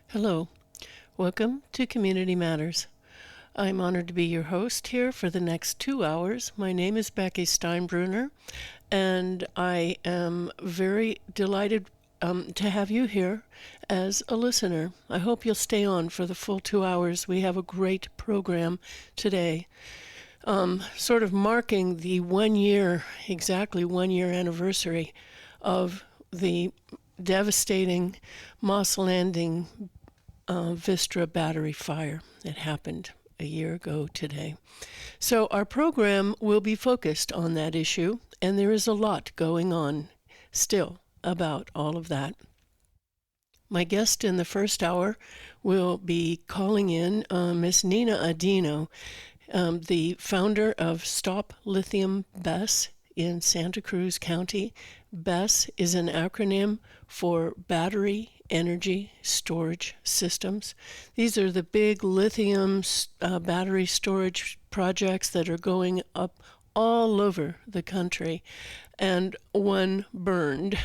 Hello, welcome to Community Matters. I'm honored to be your host here for the next 2 hours. My name is Becky Steinbrunner, and I am very delighted to have you here as a listener. I hope you'll stay on for the full 2 hours. We have a great program today, sort of marking the exactly 1 year anniversary of the devastating Moss Landing Vistra battery fire that happened a year ago today. So our program will be focused on that issue, and there is a lot going on still about all of that. My guest in the first hour will be calling in Miss Nina Audino, the founder of Stop Lithium BESS in Santa Cruz County. BESS is an acronym for Battery Energy Storage Systems. These are the big lithium battery storage projects that are going up all over the country. And one burned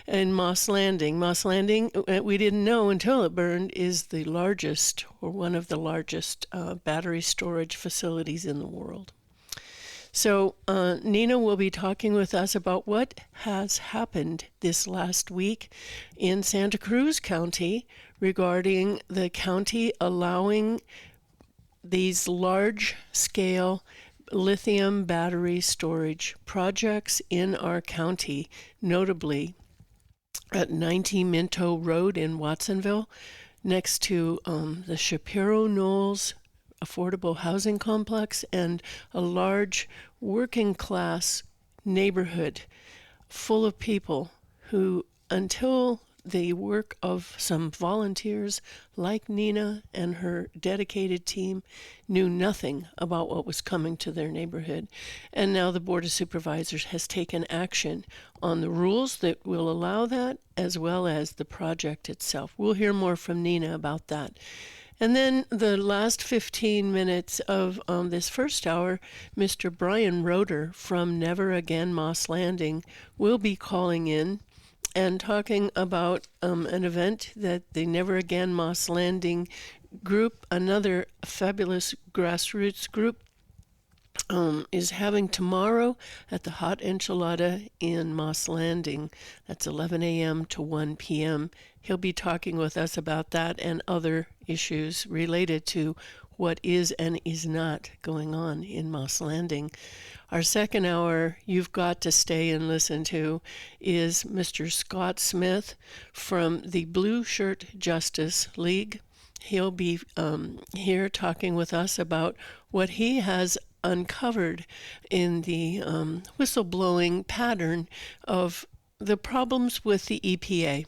in Moss Landing. Moss Landing, we didn't know until it burned, is the largest or one of the largest battery storage facilities in the world. So Nina will be talking with us about what has happened this last week in Santa Cruz County regarding the county allowing these large-scale lithium battery storage projects in our county, notably at 90 Minto Road in Watsonville, next to the Shapiro Knolls affordable housing complex and a large working class neighborhood full of people who, until the work of some volunteers like Nina and her dedicated team, knew nothing about what was coming to their neighborhood. And now the Board of Supervisors has taken action on the rules that will allow that, as well as the project itself. We'll hear more from Nina about that. And then the last 15 minutes of this first hour, Mr. Brian Roeder from Never Again Moss Landing will be calling in and talking about an event that the Never Again Moss Landing group, another fabulous grassroots group, is having tomorrow at the Hot Enchilada in Moss Landing. That's 11 a.m. to 1 p.m. He'll be talking with us about that and other issues related to what is and is not going on in Moss Landing. Our second hour, you've got to stay and listen to, is Mr. Scott Smith from the Blue Shirt Justice League. He'll be here talking with us about what he has uncovered in the whistleblowing pattern of the problems with the EPA.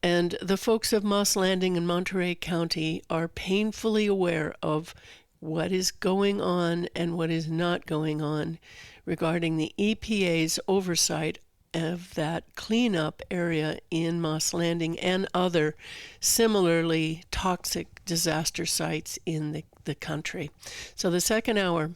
And the folks of Moss Landing and Monterey County are painfully aware of what is going on and what is not going on regarding the EPA's oversight of that cleanup area in Moss Landing and other similarly toxic disaster sites in the country. So the second hour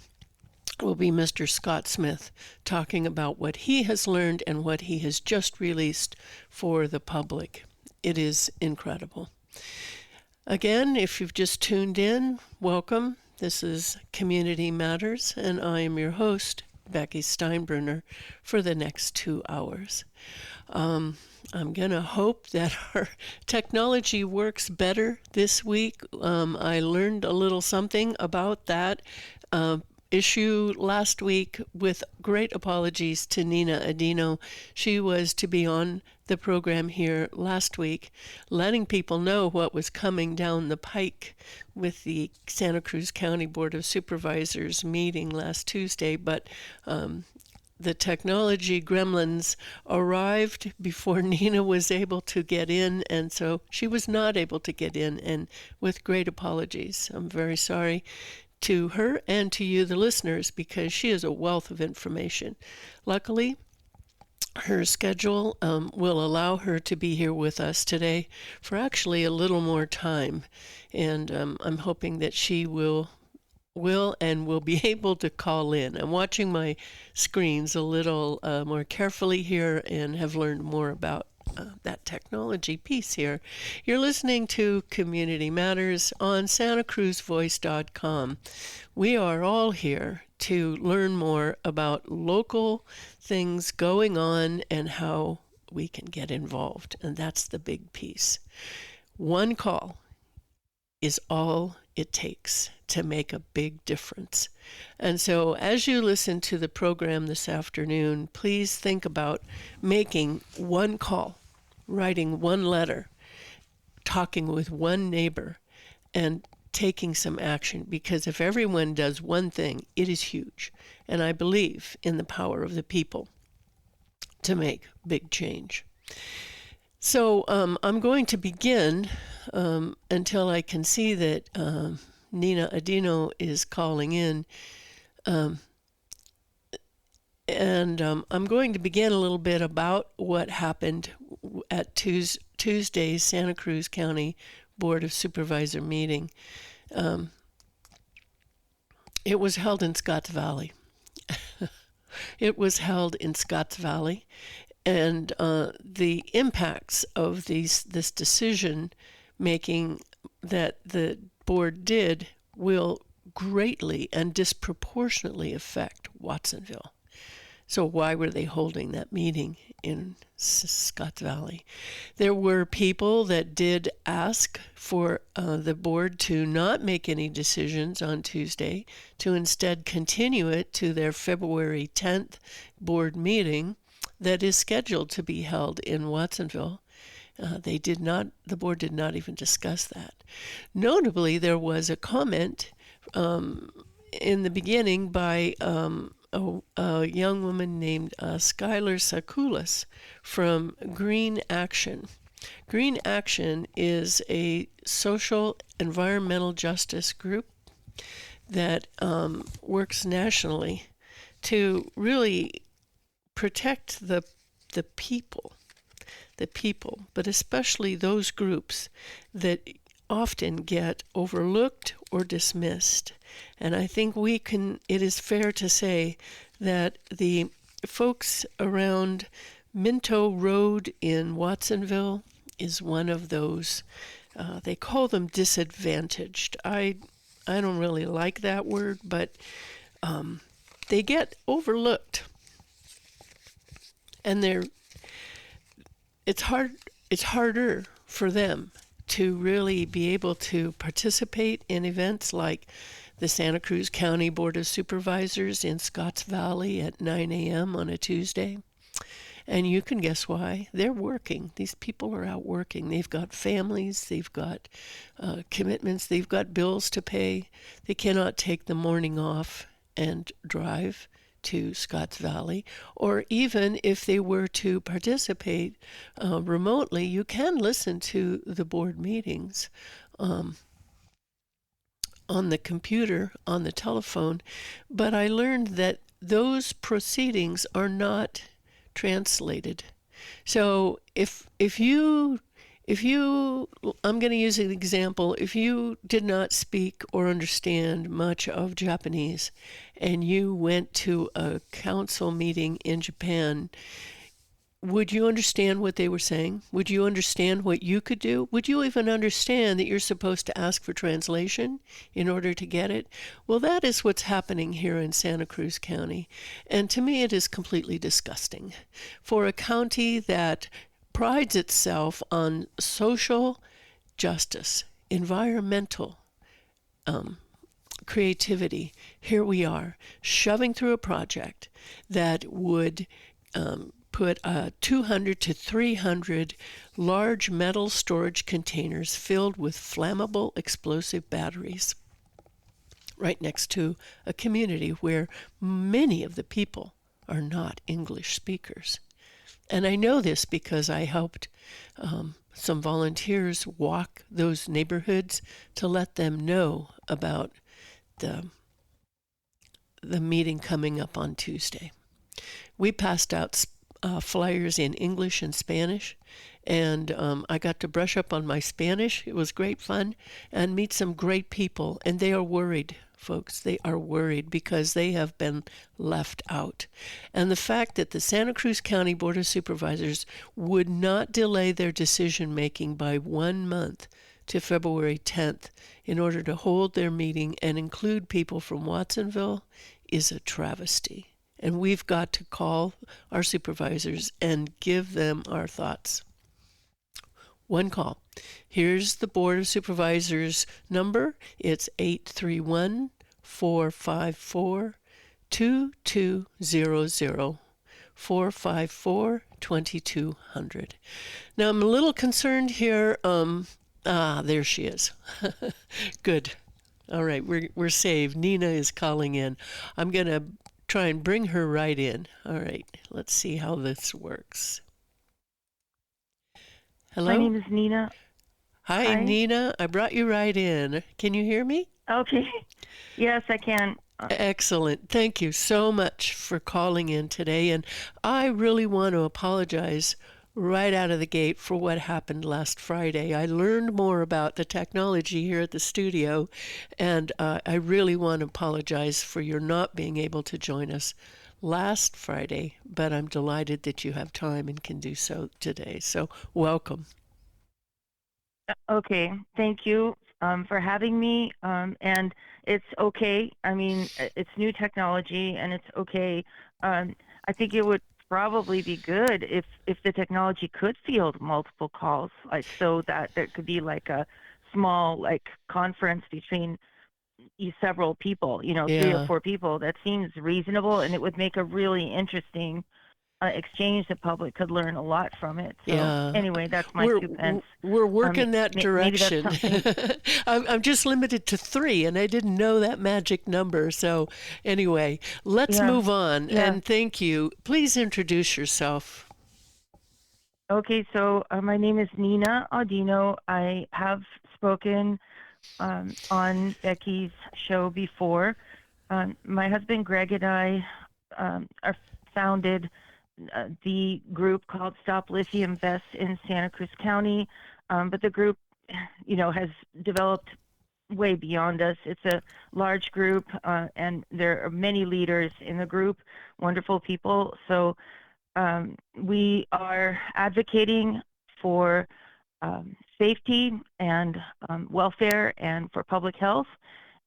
will be Mr. Scott Smith talking about what he has learned and what he has just released for the public. It is incredible. Again, if you've just tuned in, welcome. This is Community Matters, and I am your host, Becky Steinbrunner, for the next 2 hours. I'm going to hope that our technology works better this week. I learned a little something about that issue last week, with great apologies to Nina Audino. She was to be on the program here last week, letting people know what was coming down the pike with the Santa Cruz County Board of Supervisors meeting last Tuesday, but the technology gremlins arrived before Nina was able to get in, and so she was not able to get in, and with great apologies. I'm very sorry to her and to you, the listeners, because she is a wealth of information. Luckily, her schedule will allow her to be here with us today for actually a little more time, and I'm hoping that she will be able to call in. I'm watching my screens a little more carefully here and have learned more about that technology piece here. You're listening to Community Matters on SantaCruzVoice.com. We are all here to learn more about local things going on and how we can get involved, and that's the big piece. One call is all it takes to make a big difference. And so as you listen to the program this afternoon, please think about making one call, writing one letter, talking with one neighbor, and taking some action, because if everyone does one thing, it is huge. And I believe in the power of the people to make big change. So I'm going to begin until I can see that Nina Audino is calling in. I'm going to begin a little bit about what happened at Tuesday's Santa Cruz County Board of Supervisor meeting. It was held in Scotts Valley. It was held in Scotts Valley, and the impacts of this decision making that the board did will greatly and disproportionately affect Watsonville. So why were they holding that meeting in Scotts Valley? There were people that did ask for the board to not make any decisions on Tuesday, to instead continue it to their February 10th board meeting that is scheduled to be held in Watsonville. The board did not even discuss that. Notably, there was a comment in the beginning by a young woman named Skylar Sakulis from Green Action. Green Action is a social environmental justice group that works nationally to really protect the people, but especially those groups that often get overlooked or dismissed. And I think it is fair to say that the folks around Minto Road in Watsonville is one of those, they call them disadvantaged. I don't really like that word, but they get overlooked. And it's harder for them to really be able to participate in events like the Santa Cruz County Board of Supervisors in Scotts Valley at 9 a.m. on a Tuesday. And you can guess why. They're working. These people are out working. They've got families. They've got commitments. They've got bills to pay. They cannot take the morning off and drive to Scotts Valley. Or even if they were to participate remotely, you can listen to the board meetings on the computer, on the telephone. But I learned that those proceedings are not translated. So if you I'm going to use an example. If you did not speak or understand much of Japanese and you went to a council meeting in Japan, would you understand what they were saying? Would you understand what you could do? Would you even understand that you're supposed to ask for translation in order to get it? Well, that is what's happening here in Santa Cruz County. And to me, it is completely disgusting. For a county that prides itself on social justice, environmental creativity, here we are shoving through a project that would put 200 to 300 large metal storage containers filled with flammable explosive batteries right next to a community where many of the people are not English speakers. And I know this because I helped some volunteers walk those neighborhoods to let them know about the meeting coming up on Tuesday. We passed out flyers in English and Spanish, and I got to brush up on my Spanish. It was great fun and meet some great people, and they are worried folks. They are worried because they have been left out. And the fact that the Santa Cruz County Board of Supervisors would not delay their decision making by 1 month to February 10th in order to hold their meeting and include people from Watsonville is a travesty. And we've got to call our supervisors and give them our thoughts. One call. Here's the Board of Supervisors number. It's 831-454-2200. 454-2200. Now I'm a little concerned here. There she is. Good. All right, we're saved. Nina is calling in. I'm going to try and bring her right in. All right, let's see how this works. Hello? My name is Nina. Hi, Nina. I brought you right in. Can you hear me? Okay. Yes, I can. Excellent. Thank you so much for calling in today. And I really want to apologize right out of the gate for what happened last Friday. I learned more about the technology here at the studio, and I really want to apologize for your not being able to join us last Friday, but I'm delighted that you have time and can do so today. So welcome. Okay. Thank you for having me. And it's okay. I mean, it's new technology, and it's okay. I think it would probably be good if the technology could field multiple calls, like so that there could be like a small like conference between several people, 3 or 4 people. That seems reasonable, and it would make a really interesting exchange. The public could learn a lot from it. So anyway, that's my 2 cents. We're working that direction. Maybe that's I'm just limited to 3, and I didn't know that magic number. So anyway, let's move on. Yeah. And thank you. Please introduce yourself. Okay, so my name is Nina Audino. I have spoken on Becky's show before. My husband Greg and I are founded the group called Stop Lithium BESS in Santa Cruz County, but the group, has developed way beyond us. It's a large group, and there are many leaders in the group, wonderful people. So we are advocating for safety and welfare and for public health,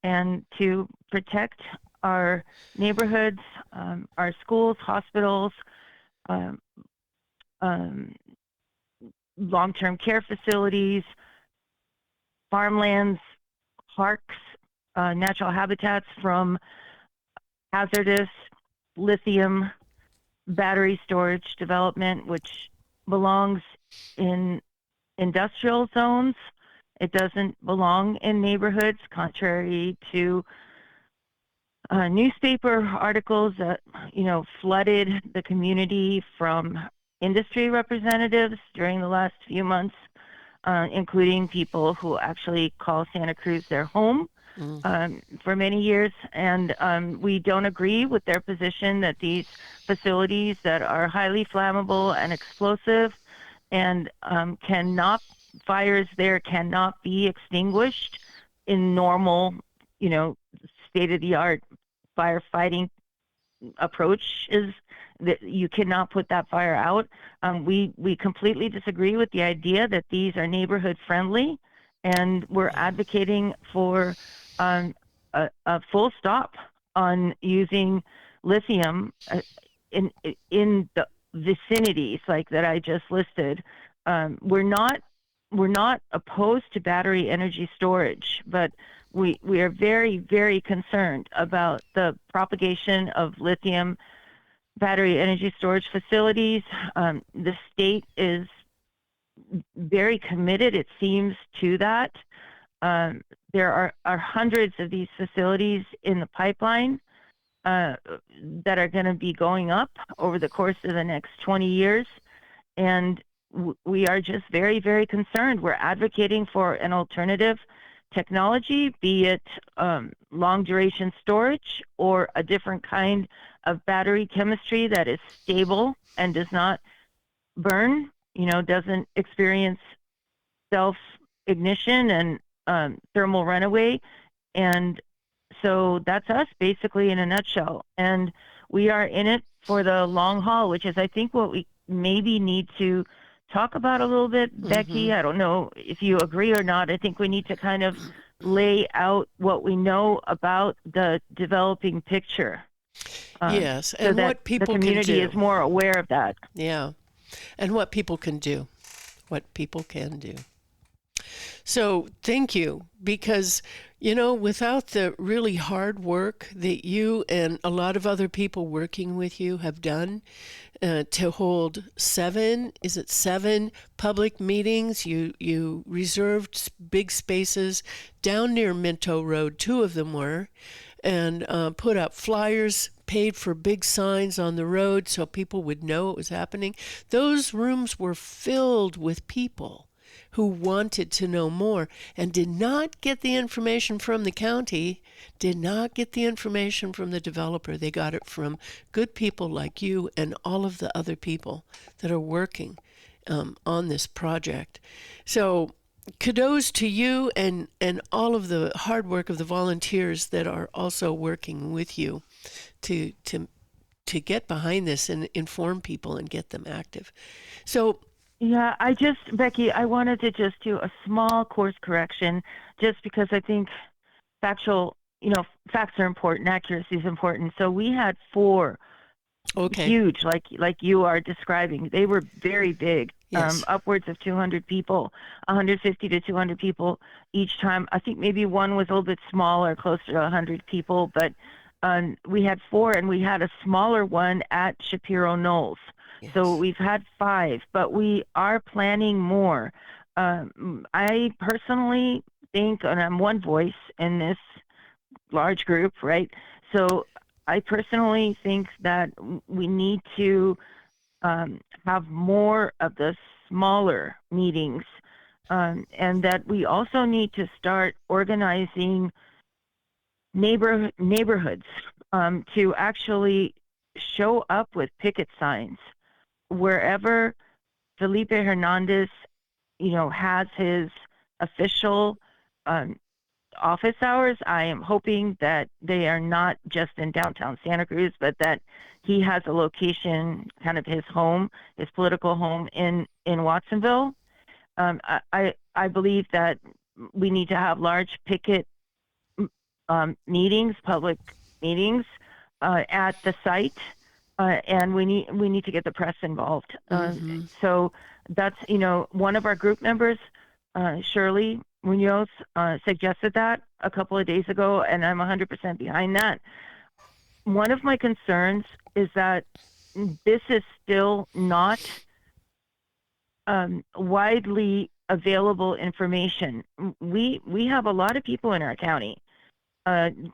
and to protect our neighborhoods, our schools, hospitals, long-term care facilities, farmlands, parks, natural habitats from hazardous lithium battery storage development, which belongs in industrial zones. It doesn't belong in neighborhoods, contrary to newspaper articles that, flooded the community from industry representatives during the last few months, including people who actually call Santa Cruz their home for many years. And we don't agree with their position that these facilities that are highly flammable and explosive and fires there cannot be extinguished in normal, state-of-the-art firefighting approaches. That you cannot put that fire out. We completely disagree with the idea that these are neighborhood friendly, and we're advocating for a full stop on using lithium in the vicinities like that I just listed. We're not opposed to battery energy storage, but we are very, very concerned about the propagation of lithium battery energy storage facilities. The state is very committed, it seems, to that. There are hundreds of these facilities in the pipeline that are going to be going up over the course of the next 20 years. And we are just very, very concerned. We're advocating for an alternative technology, be it long duration storage or a different kind of battery chemistry that is stable and does not burn, doesn't experience self ignition and thermal runaway. And so that's us basically in a nutshell. And we are in it for the long haul, which is, I think, what we maybe need to talk about a little bit, Becky. I don't know if you agree or not. I think we need to kind of lay out what we know about the developing picture. Yes, so and that what the people can community do. is more aware of that. Yeah, and what people can do. What people can do. So thank you, because, without the really hard work that you and a lot of other people working with you have done to hold seven public meetings, you reserved big spaces down near Minto Road, two of them were, and put up flyers, paid for big signs on the road so people would know it was happening. Those rooms were filled with people who wanted to know more and did not get the information from the county, did not get the information from the developer. They got it from good people like you and all of the other people that are working on this project. So kudos to you and all of the hard work of the volunteers that are also working with you to get behind this and inform people and get them active. So Yeah, Becky, I wanted to just do a small course correction just because I think facts are important, accuracy is important. So we had 4 huge, like you are describing. They were very big, yes. Upwards of 200 people, 150 to 200 people each time. I think maybe one was a little bit smaller, closer to 100 people, but we had 4, and we had a smaller one at Shapiro Knolls. Yes. So we've had 5, but we are planning more. I personally think, and I'm one voice in this large group, right? So I personally think that we need to have more of the smaller meetings, and that we also need to start organizing neighborhoods to actually show up with picket signs wherever Felipe Hernandez, has his official office hours. I am hoping that they are not just in downtown Santa Cruz, but that he has a location, kind of his home, his political home in Watsonville. I believe that we need to have large picket meetings, public meetings at the site. And we need to get the press involved. So that's, one of our group members, Shirley Munoz, suggested that a couple of days ago, and I'm 100% behind that. One of my concerns is that this is still not widely available information. We have a lot of people in our county.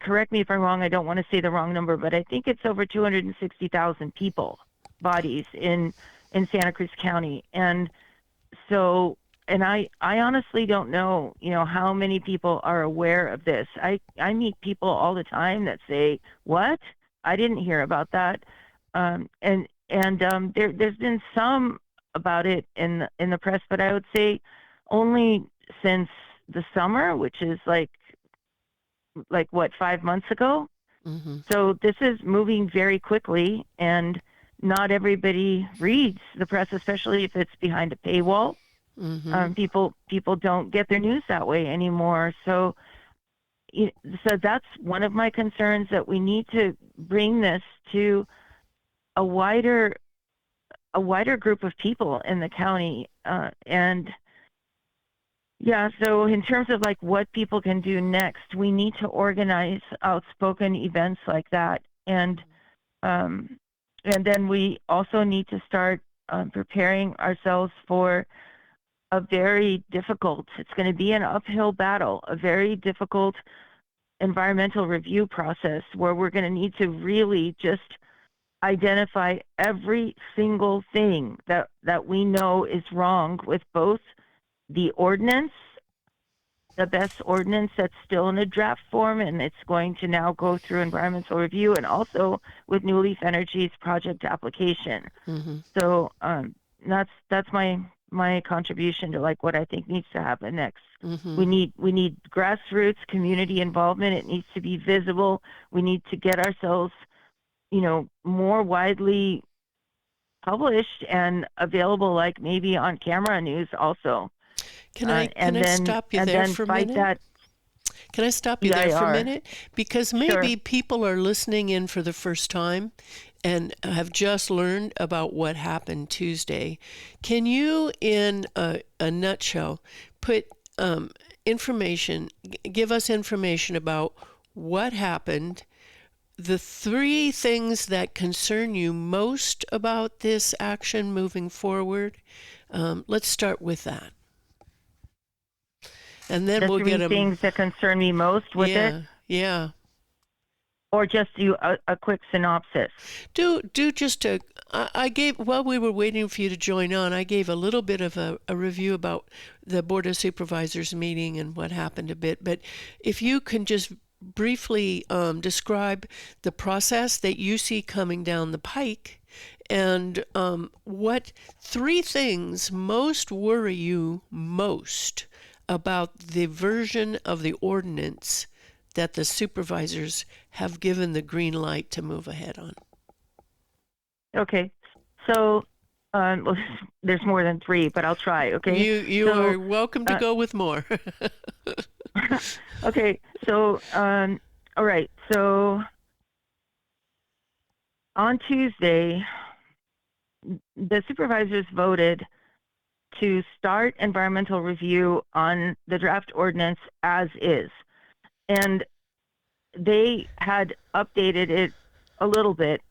Correct me if I'm wrong, I don't want to say the wrong number, but I think it's over 260,000 people, bodies in Santa Cruz County. And so, and I honestly don't know, how many people are aware of this. I meet people all the time that say, what? I didn't hear about that. And there's been some about it in the press, but I would say only since the summer, which is like what, 5 months ago. So this is moving very quickly, and not everybody reads the press, especially if it's behind a paywall. People don't get their news that way anymore. So that's one of my concerns, that we need to bring this to a wider group of people in the county. And yeah, so in terms of like what people can do next, we need to organize outspoken events like that, and then we also need to start preparing ourselves for a very difficult, it's going to be an uphill battle, a very difficult environmental review process where we're going to need to really just identify every single thing that we know is wrong with both the ordinance, the BESS ordinance that's still in a draft form, and it's going to now go through environmental review, and also with New Leaf Energy's project application. So that's my my contribution to like what I think needs to happen next. Mm-hmm. We need grassroots community involvement. It needs to be visible. We need to get ourselves, more widely published and available, like maybe on camera news also. Can I stop you there for a Fight minute? that Can I stop you there for a EIR. minute? Because maybe people are listening in for the first time and have just learned about what happened Tuesday. Can you, in a nutshell, put give us information about what happened, the three things that concern you most about this action moving forward? Let's start with that. And then we'll get them. The three things that concern me most with it? Yeah. Or just do a quick synopsis? Do just I gave, while we were waiting for you to join on, I gave a little bit of a review about the Board of Supervisors meeting and what happened a bit. But if you can just briefly describe the process that you see coming down the pike, and what three things most worry you most about the version of the ordinance that the supervisors have given the green light to move ahead on. Okay, so there's more than three, but I'll try. Okay, you are welcome to go with more. Okay, so all right, so on Tuesday, the supervisors voted to start environmental review on the draft ordinance as is. And they had updated it a little bit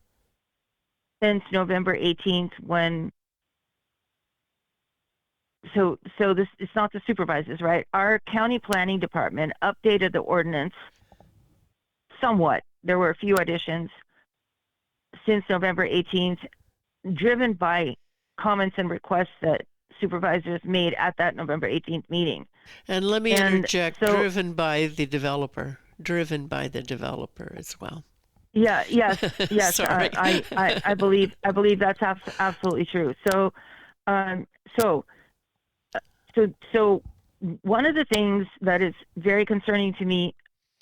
since November 18th when, so this, it's not the supervisors, right? Our county planning department updated the ordinance somewhat. There were a few additions since November 18th, driven by comments and requests that supervisors made at that November 18th meeting. And let me interject, driven by the developer as well. Yeah, yes. Sorry. I believe that's absolutely true. So one of the things that is very concerning to me,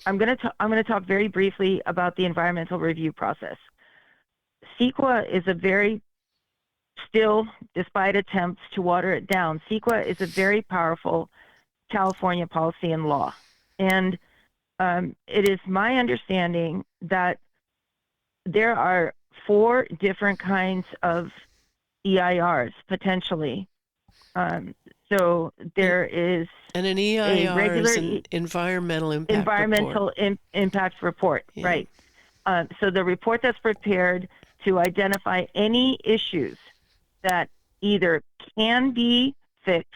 I'm going to talk very briefly about the environmental review process. CEQA is a very, still, despite attempts to water it down, CEQA is a very powerful California policy and law. And it is my understanding that there are 4 different kinds of EIRs potentially. So there is an EIR is an environmental impact report, yeah. Right? So the report that's prepared to identify any issues that either can be fixed,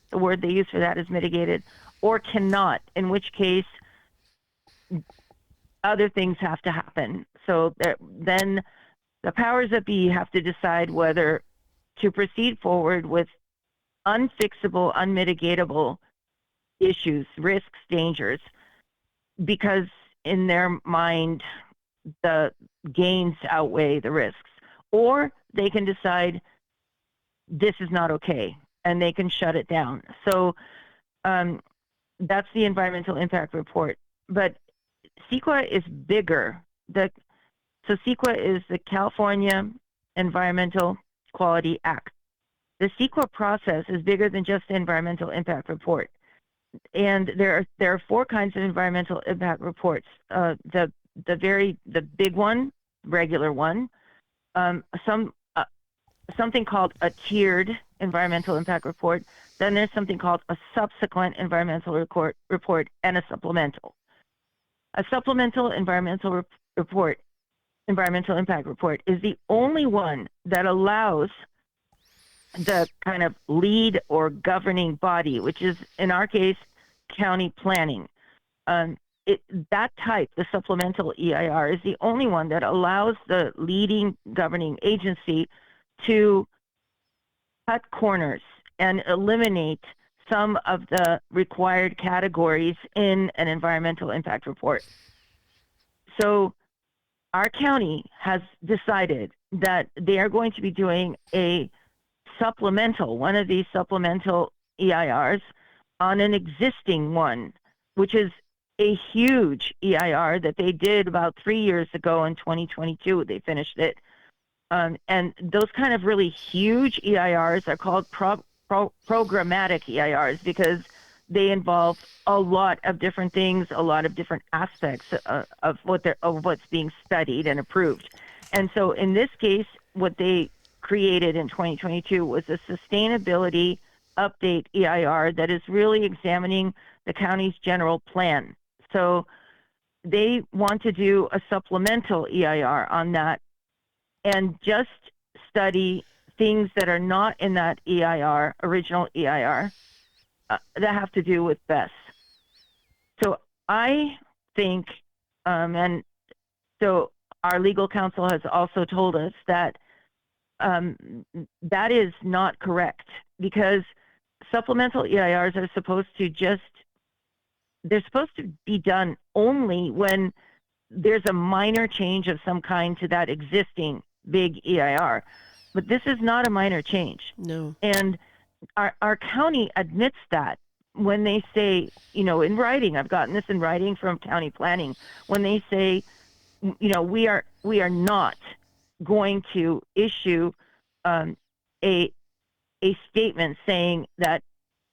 the word they use for that is mitigated, or cannot, in which case other things have to happen. So then the powers that be have to decide whether to proceed forward with unfixable, unmitigatable issues, risks, dangers, because in their mind the gains outweigh the risks. Or they can decide this is not okay, and they can shut it down. So that's the environmental impact report. But CEQA is bigger. So CEQA is the California Environmental Quality Act. The CEQA process is bigger than just the environmental impact report. And there are 4 kinds of environmental impact reports. The big one, regular one, something called a tiered environmental impact report. Then there's something called a subsequent environmental report and a supplemental. A supplemental environmental impact report is the only one that allows the kind of lead or governing body, which is in our case county planning. That type, the supplemental EIR, is the only one that allows the leading governing agency to cut corners and eliminate some of the required categories in an environmental impact report. So our county has decided that they are going to be doing a one of these supplemental EIRs on an existing one, which is a huge EIR that they did about 3 years ago in 2022. They finished it. And those kind of really huge EIRs are called programmatic EIRs because they involve a lot of different things, a lot of different aspects of what's being studied and approved. And so in this case, what they created in 2022 was a sustainability update EIR that is really examining the county's general plan. So they want to do a supplemental EIR on that and just study things that are not in that EIR, original EIR, that have to do with BESS. So I think, and so our legal counsel has also told us that that is not correct, because supplemental EIRs are supposed to they're supposed to be done only when there's a minor change of some kind to that existing big EIR. But this is not a minor change. No. And our county admits that when they say, in writing, I've gotten this in writing from county planning, when they say, we are not going to issue a statement saying that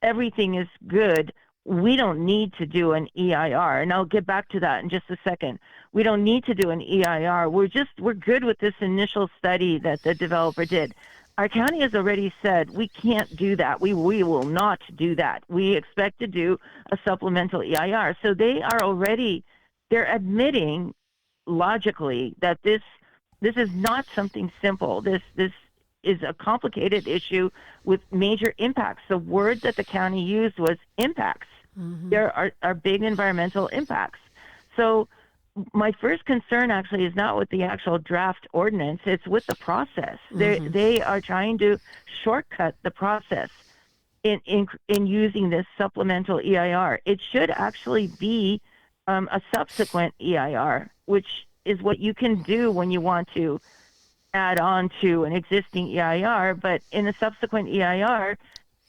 everything is good. We don't need to do an EIR, and I'll get back to that in just a second. We don't need to do an EIR. We're good with this initial study that the developer did. Our county has already said we can't do that. We will not do that. We expect to do a supplemental EIR. So they're admitting logically that this is not something simple. This is a complicated issue with major impacts. The word that the county used was impacts. Mm-hmm. There are big environmental impacts. So my first concern actually is not with the actual draft ordinance, it's with the process. Mm-hmm. They are trying to shortcut the process in using this supplemental EIR. It should actually be a subsequent EIR, which is what you can do when you want to add on to an existing EIR, but in a subsequent EIR,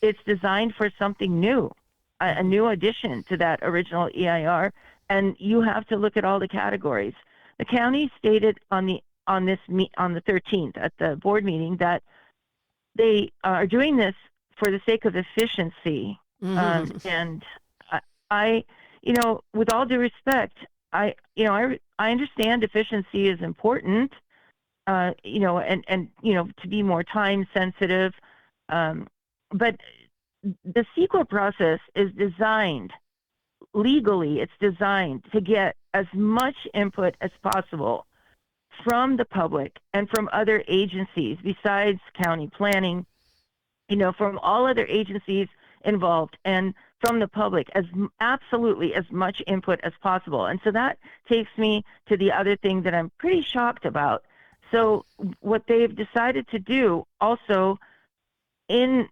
it's designed for something new, a new addition to that original EIR, and you have to look at all the categories. The county stated on the 13th at the board meeting that they are doing this for the sake of efficiency. Mm-hmm. And I, with all due respect, I understand efficiency is important. And to be more time sensitive. But the CEQA process is designed, legally, it's designed to get as much input as possible from the public and from other agencies besides county planning, from all other agencies involved and from the public, absolutely as much input as possible. And so that takes me to the other thing that I'm pretty shocked about. So what they've decided to do also in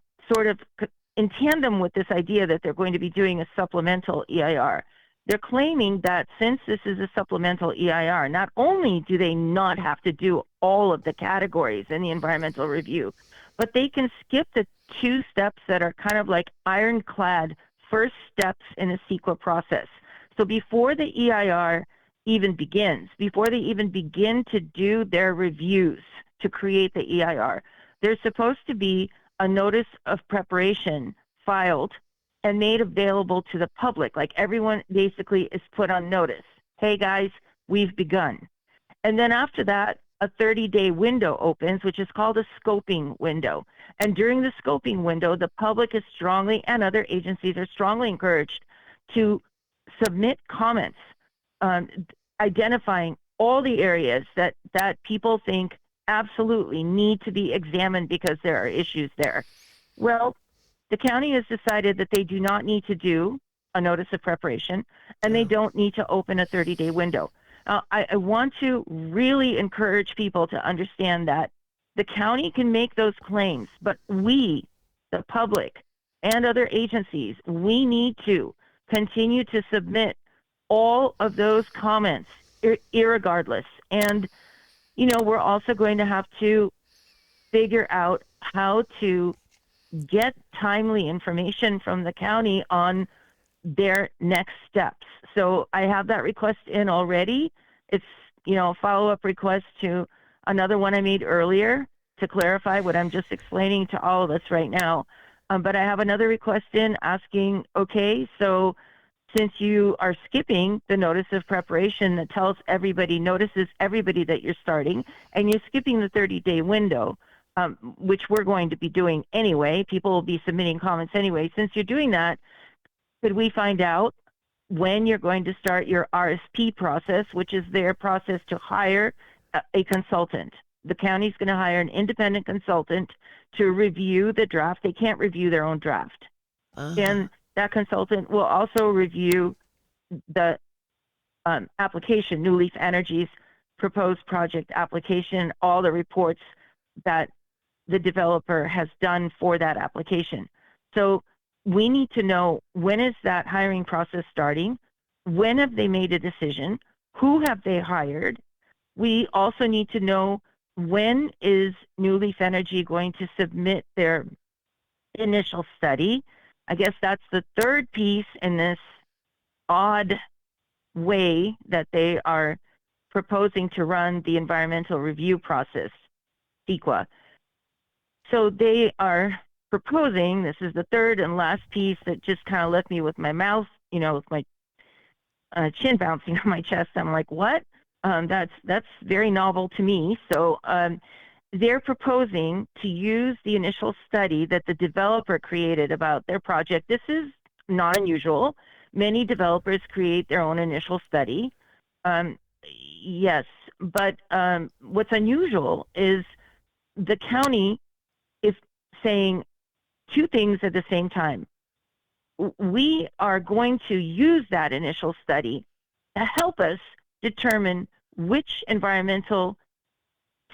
tandem with this idea that they're going to be doing a supplemental EIR, they're claiming that since this is a supplemental EIR, not only do they not have to do all of the categories in the environmental review, but they can skip the 2 steps that are kind of like ironclad first steps in the CEQA process. So before the EIR even begins, before they even begin to do their reviews to create the EIR, there's supposed to be a notice of preparation filed and made available to the public. Like everyone basically is put on notice. Hey guys, we've begun. And then after that, a 30-day window opens, which is called a scoping window. And during the scoping window, the public is strongly, and other agencies are strongly encouraged to submit comments identifying all the areas that people think absolutely need to be examined because there are issues there. Well, the county has decided that they do not need to do a notice of preparation, and they don't need to open a 30-day window. I want to really encourage people to understand that the county can make those claims, but we, the public, and other agencies, we need to continue to submit all of those comments irregardless. And, we're also going to have to figure out how to get timely information from the county on their next steps. So I have that request in already. It's, a follow-up request to another one I made earlier to clarify what I'm just explaining to all of us right now. But I have another request in asking, okay, so since you are skipping the notice of preparation that notices everybody that you're starting, and you're skipping the 30-day window, which we're going to be doing anyway. People will be submitting comments anyway. Since you're doing that, could we find out when you're going to start your RSP process, which is their process to hire a consultant? The county's going to hire an independent consultant to review the draft. They can't review their own draft. And that consultant will also review the application, New Leaf Energy's proposed project application, all the reports that the developer has done for that application. So we need to know, when is that hiring process starting? When have they made a decision? Who have they hired? We also need to know, when is New Leaf Energy going to submit their initial study? I guess that's the third piece in this odd way that they are proposing to run the environmental review process, CEQA. So they are proposing, this is the third and last piece that just kind of left me with my mouth, with my chin bouncing on my chest. I'm like, what? That's very novel to me. So they're proposing to use the initial study that the developer created about their project. This is not unusual. Many developers create their own initial study. Yes, but what's unusual is the county is saying two things at the same time. We are going to use that initial study to help us determine which environmental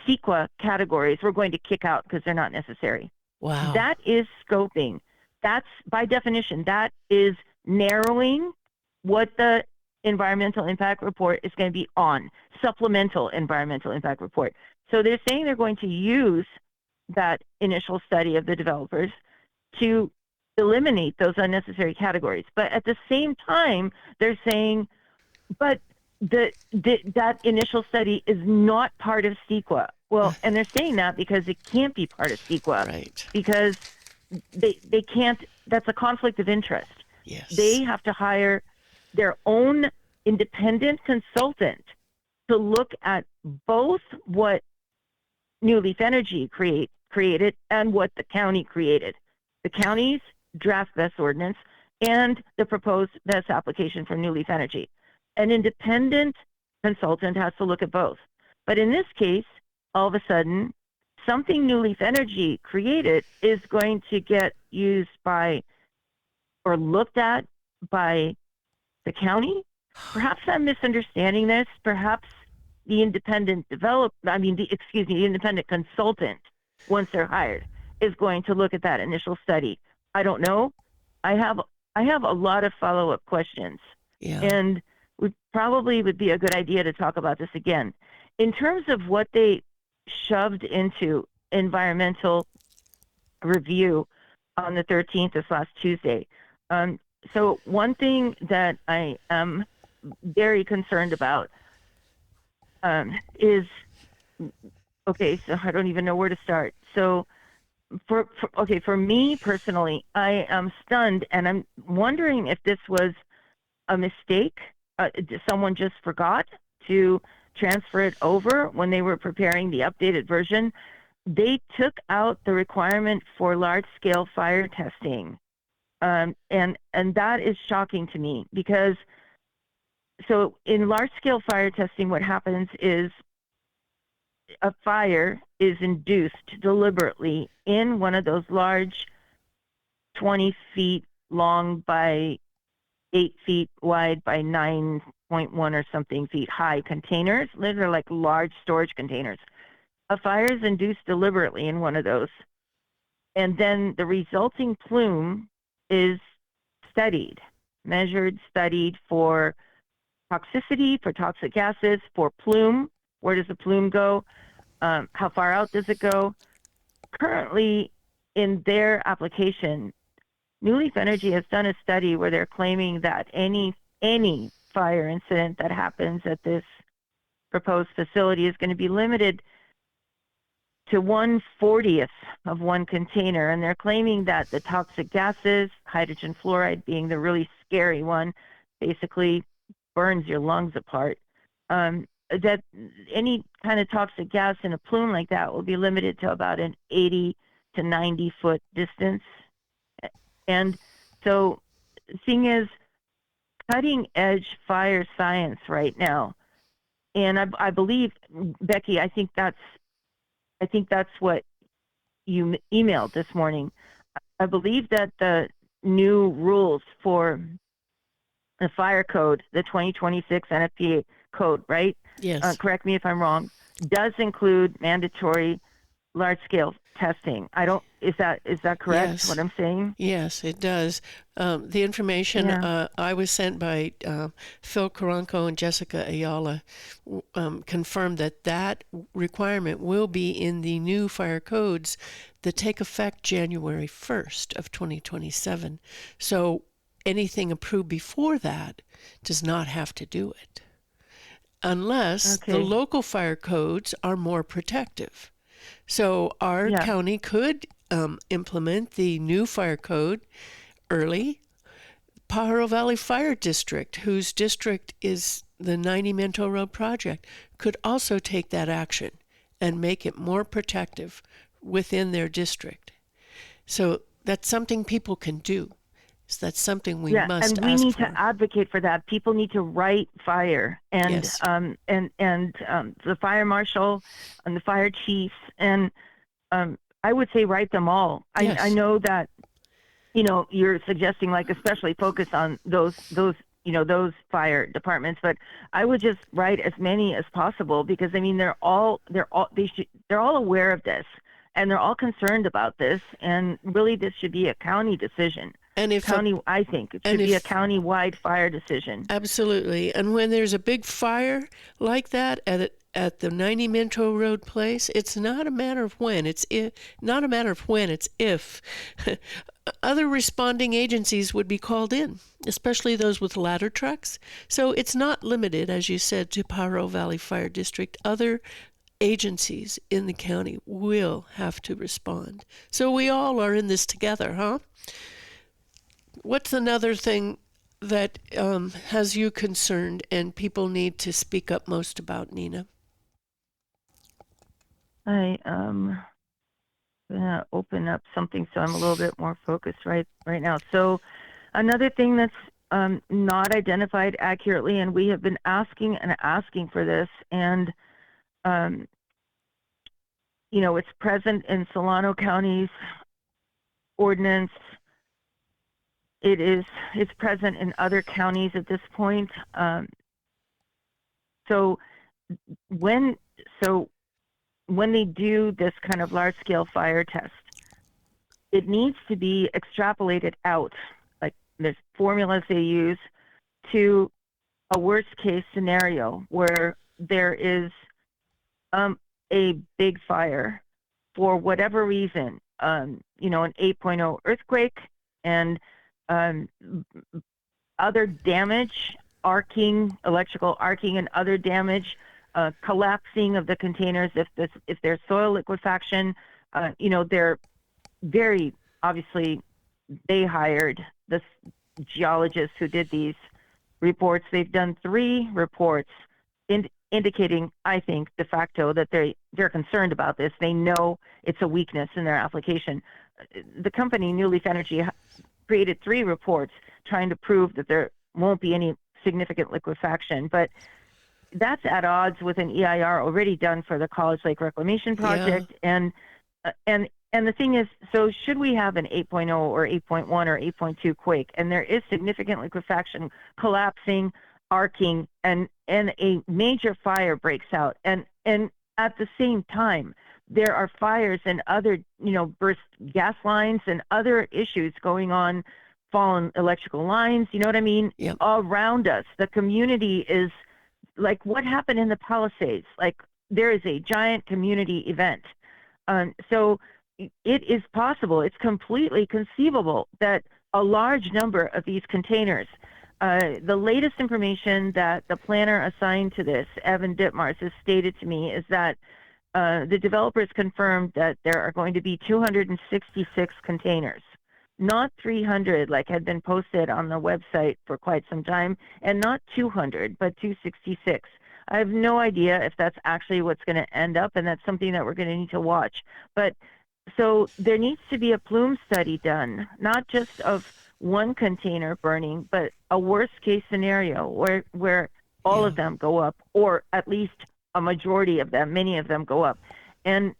CEQA categories we're going to kick out because they're not necessary. Wow. That is scoping. That's, by definition, that is narrowing what the environmental impact report is going to be on, supplemental environmental impact report. So they're saying they're going to use that initial study of the developers to eliminate those unnecessary categories. But at the same time, they're saying, but that initial study is not part of CEQA. Well, and they're saying that because it can't be part of CEQA. Right. Because they can't, that's a conflict of interest. Yes. They have to hire their own independent consultant to look at both what New Leaf Energy created and what the county created. The county's draft BESS ordinance and the proposed BESS application from New Leaf Energy. An independent consultant has to look at both. But in this case, all of a sudden, something New Leaf Energy created is going to get used by or looked at by the county. Perhaps I'm misunderstanding this. Perhaps the independent the independent consultant, once they're hired, is going to look at that initial study. I don't know. I have a lot of follow-up questions. Yeah. And would be a good idea to talk about this again. In terms of what they shoved into environmental review on the 13th, this last Tuesday. So one thing that I am very concerned about is, okay, so I don't even know where to start. So for me personally, I am stunned, and I'm wondering if this was a mistake. Someone just forgot to transfer it over when they were preparing the updated version. They took out the requirement for large-scale fire testing, and that is shocking to me, because so in large-scale fire testing, what happens is a fire is induced deliberately in one of those large 20 feet long by 8 feet wide by 9.1 or something feet high containers. Those are like large storage containers. A fire is induced deliberately in one of those, and then the resulting plume is measured, studied for toxicity, for toxic gases, for plume. Where does the plume go? How far out does it go? currently in their application, New Leaf Energy has done a study where they're claiming that any fire incident that happens at this proposed facility is going to be limited to 1/40th of one container. And they're claiming that the toxic gases, hydrogen fluoride being the really scary one, basically burns your lungs apart. That any kind of toxic gas in a plume like that will be limited to about an 80 to 90 foot distance. And so the thing is, cutting edge fire science right now. And I believe, Becky, I think that's what you emailed this morning. I believe that the new rules for the fire code, the 2026 NFPA code, right? Yes. Correct me if I'm wrong, does include mandatory large-scale testing. Is that correct, Yes. what I'm saying? Yes, it does. The information I was sent by Phil Caranco and Jessica Ayala confirmed that requirement will be in the new fire codes that take effect January 1st of 2027. So anything approved before that does not have to do it, unless the local fire codes are more protective. So our county could implement the new fire code early. Pajaro Valley Fire District, whose district is the 90 Minto Road project, could also take that action and make it more protective within their district. So that's something people can do. So that's something we must ask for. And we need to advocate for that. People need to write fire, and the fire marshal and the fire chiefs, and I would say write them all. Yes. I know that you're suggesting like especially focus on those fire departments, but I would just write as many as possible, because I mean they're all aware of this, and they're all concerned about this, and really this should be a county decision. And I think it should be a county-wide fire decision. Absolutely. And when there's a big fire like that at the 90 Minto Road place, it's not a matter of when, it's if. Other responding agencies would be called in, especially those with ladder trucks. So it's not limited, as you said, to Pajaro Valley Fire District. Other agencies in the county will have to respond. So we all are in this together, huh? What's another thing that has you concerned and people need to speak up most about, Nina? I am gonna open up something so I'm a little bit more focused right now. So another thing that's not identified accurately, and we have been asking for this, and it's present in Solano County's ordinance. It's present in other counties at this point. So when they do this kind of large-scale fire test, it needs to be extrapolated out. Like there's formulas they use to a worst-case scenario where there is a big fire for whatever reason, an 8.0 earthquake and other damage, electrical arcing and other damage, collapsing of the containers if there's soil liquefaction. They're very obviously, they hired the geologists who did these reports. They've done 3 reports indicating, I think, de facto that they're concerned about this. They know it's a weakness in their application. The company New Leaf Energy created 3 reports trying to prove that there won't be any significant liquefaction, but that's at odds with an EIR already done for the College Lake Reclamation Project. Yeah. And the thing is, so should we have an 8.0 or 8.1 or 8.2 quake, and there is significant liquefaction, collapsing, arcing, and a major fire breaks out, and at the same time there are fires and other burst gas lines and other issues going on, fallen electrical lines, you know what I mean? Yep. All around us. The community is like what happened in the Palisades. Like there is a giant community event. So it is possible, it's completely conceivable that a large number of these containers, the latest information that the planner assigned to this, Evan Ditmars, has stated to me is that the developers confirmed that there are going to be 266 containers, not 300 like had been posted on the website for quite some time, and not 200, but 266. I have no idea if that's actually what's going to end up, and that's something that we're going to need to watch. But so there needs to be a plume study done, not just of one container burning, but a worst case scenario where all of them go up, or at least a majority of them, many of them go up. And,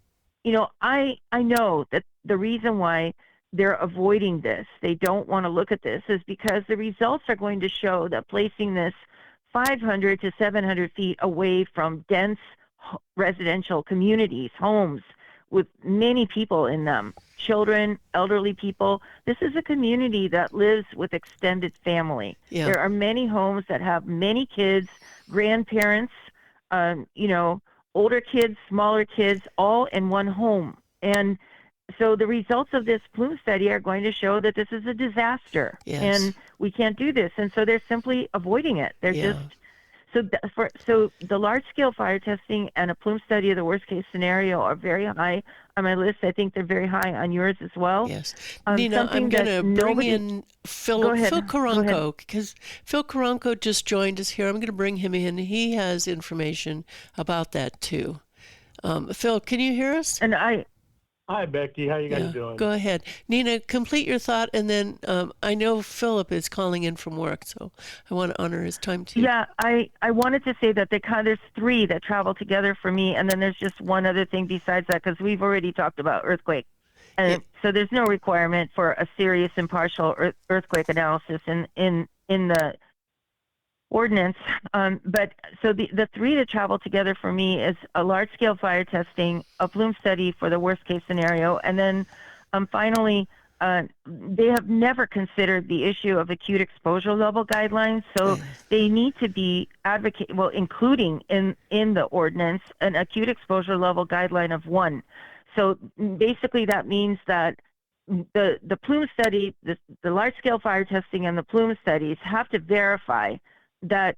I know that the reason why they're avoiding this, they don't want to look at this, is because the results are going to show that placing this 500 to 700 feet away from dense residential communities, homes, with many people in them, children, elderly people. This is a community that lives with extended family. Yeah. There are many homes that have many kids, grandparents, older kids, smaller kids, all in one home. And so the results of this plume study are going to show that this is a disaster. Yes. And we can't do this. And so they're simply avoiding it. They're just so the large-scale fire testing and a plume study of the worst-case scenario are very high on my list. I think they're very high on yours as well. Yes. Nina, I'm going to bring in Phil Caronco, because Phil Caronco just joined us here. I'm going to bring him in. He has information about that too. Phil, can you hear us? And Hi, Becky. How you guys doing? Go ahead. Nina, complete your thought, and then I know Philip is calling in from work, so I want to honor his time too. Yeah, I wanted to say that there's three that travel together for me, and then there's just one other thing besides that, because we've already talked about earthquake. And so there's no requirement for a serious impartial earthquake analysis in the ordinance. But so the three that travel together for me is a large-scale fire testing, a plume study for the worst-case scenario, and then finally, they have never considered the issue of acute exposure level guidelines. So they need to be including in the ordinance an acute exposure level guideline of 1. So basically that means that the plume study, the large-scale fire testing and the plume studies have to verify that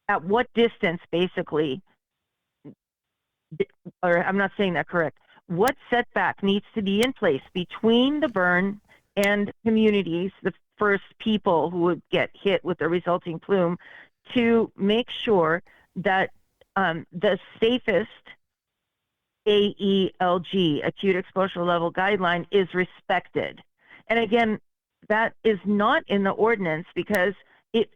at what distance, basically, or I'm not saying that correct, what setback needs to be in place between the burn and communities, the first people who would get hit with the resulting plume, to make sure that the safest AELG, acute exposure level guideline, is respected. And again, that is not in the ordinance, because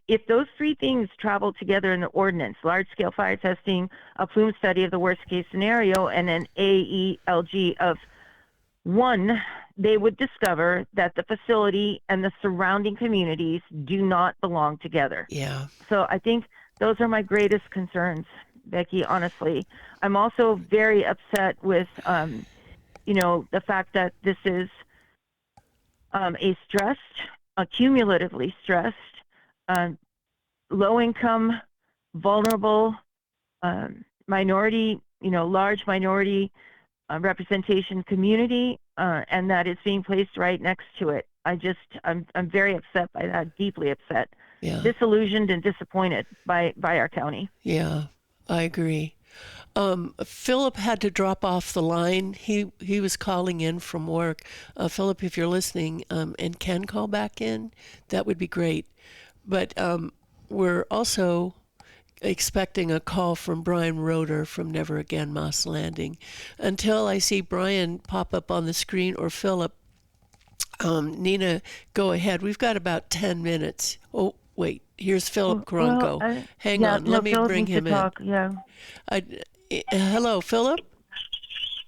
if those three things travel together in the ordinance, large-scale fire testing, a plume study of the worst-case scenario, and an AELG of 1, they would discover that the facility and the surrounding communities do not belong together. Yeah. So I think those are my greatest concerns, Becky, honestly. I'm also very upset with, the fact that this is a cumulatively stressed, low-income, vulnerable, minority, large minority representation community, and that is being placed right next to it. I'm very upset by that, deeply upset, disillusioned and disappointed by our county. Yeah, I agree. Philip had to drop off the line. He was calling in from work. Philip, if you're listening and can call back in, that would be great. But we're also expecting a call from Brian Roeder from Never Again Moss Landing. Until I see Brian pop up on the screen, or Philip, Nina, go ahead. We've got about 10 minutes. Oh, wait. Here's Philip Caronco. Hang on. Let me bring him in. Hello, Philip?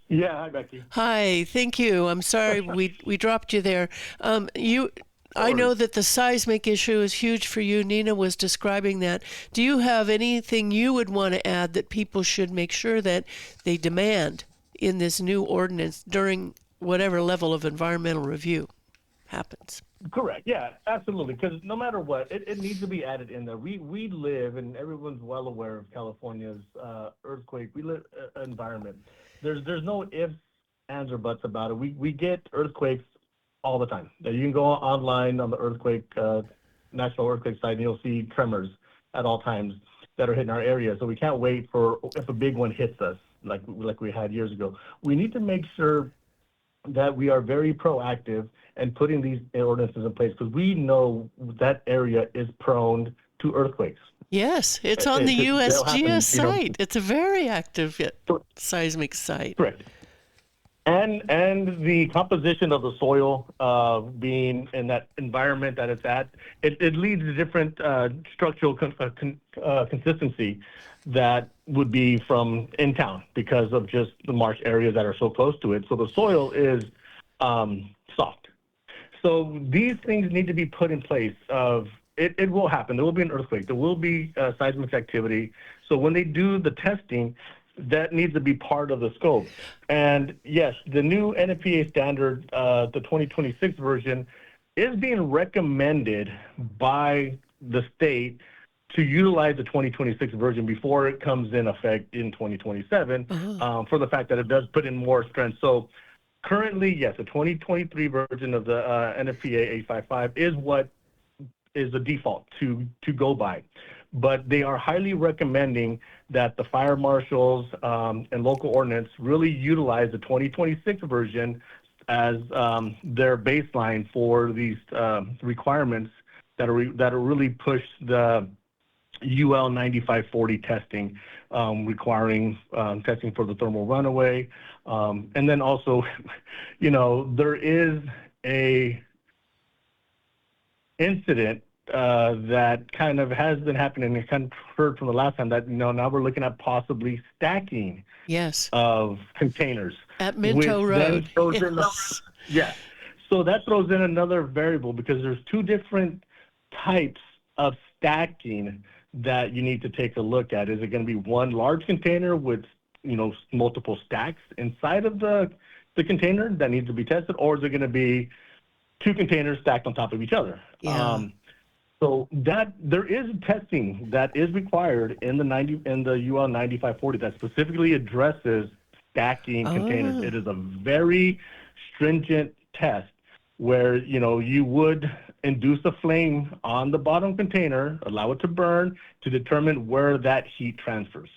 Yeah, hi, Becky. Hi, thank you. I'm sorry we dropped you there. I know that the seismic issue is huge for you. Nina was describing that. Do you have anything you would want to add that people should make sure that they demand in this new ordinance during whatever level of environmental review happens? Correct. Yeah, absolutely. Because no matter what, it needs to be added in there. We live, and everyone's well aware of California's earthquake environment. There's no ifs, ands or buts about it. We get earthquakes all the time. You can go online on the earthquake national earthquake site, and you'll see tremors at all times that are hitting our area. So we can't wait for if a big one hits us like we had years ago. We need to make sure that we are very proactive and putting these ordinances in place because we know that area is prone to earthquakes. Yes, it's on the They'll happen, USGS site. It's a very active seismic site. Correct. And the composition of the soil being in that environment that it's at, it leads to different structural consistency that would be from in town because of just the marsh areas that are so close to it. So the soil is soft. So these things need to be put in place. It will happen. There will be an earthquake. There will be seismic activity. So when they do the testing, that needs to be part of the scope. And yes, the new NFPA standard, the 2026 version, is being recommended by the state to utilize the 2026 version before it comes in effect in 2027 for the fact that it does put in more strength. So currently, yes, the 2023 version of the NFPA 855 is what is the default to go by. But they are highly recommending that the fire marshals and local ordinance really utilize the 2026 version as their baseline for these requirements that are really push the UL 9540 testing, requiring testing for the thermal runaway. And then also, there is a incident that kind of has been happening. I kind of heard from the last time that now we're looking at possibly stacking of containers at Minto Road. Yes. So that throws in another variable because there's two different types of stacking that you need to take a look at. Is it going to be one large container with multiple stacks inside of the container that needs to be tested, or is it going to be two containers stacked on top of each other? So that there is testing that is required in the UL 9540 that specifically addresses stacking containers. It is a very stringent test where you would induce a flame on the bottom container, allow it to burn to determine where that heat transfers,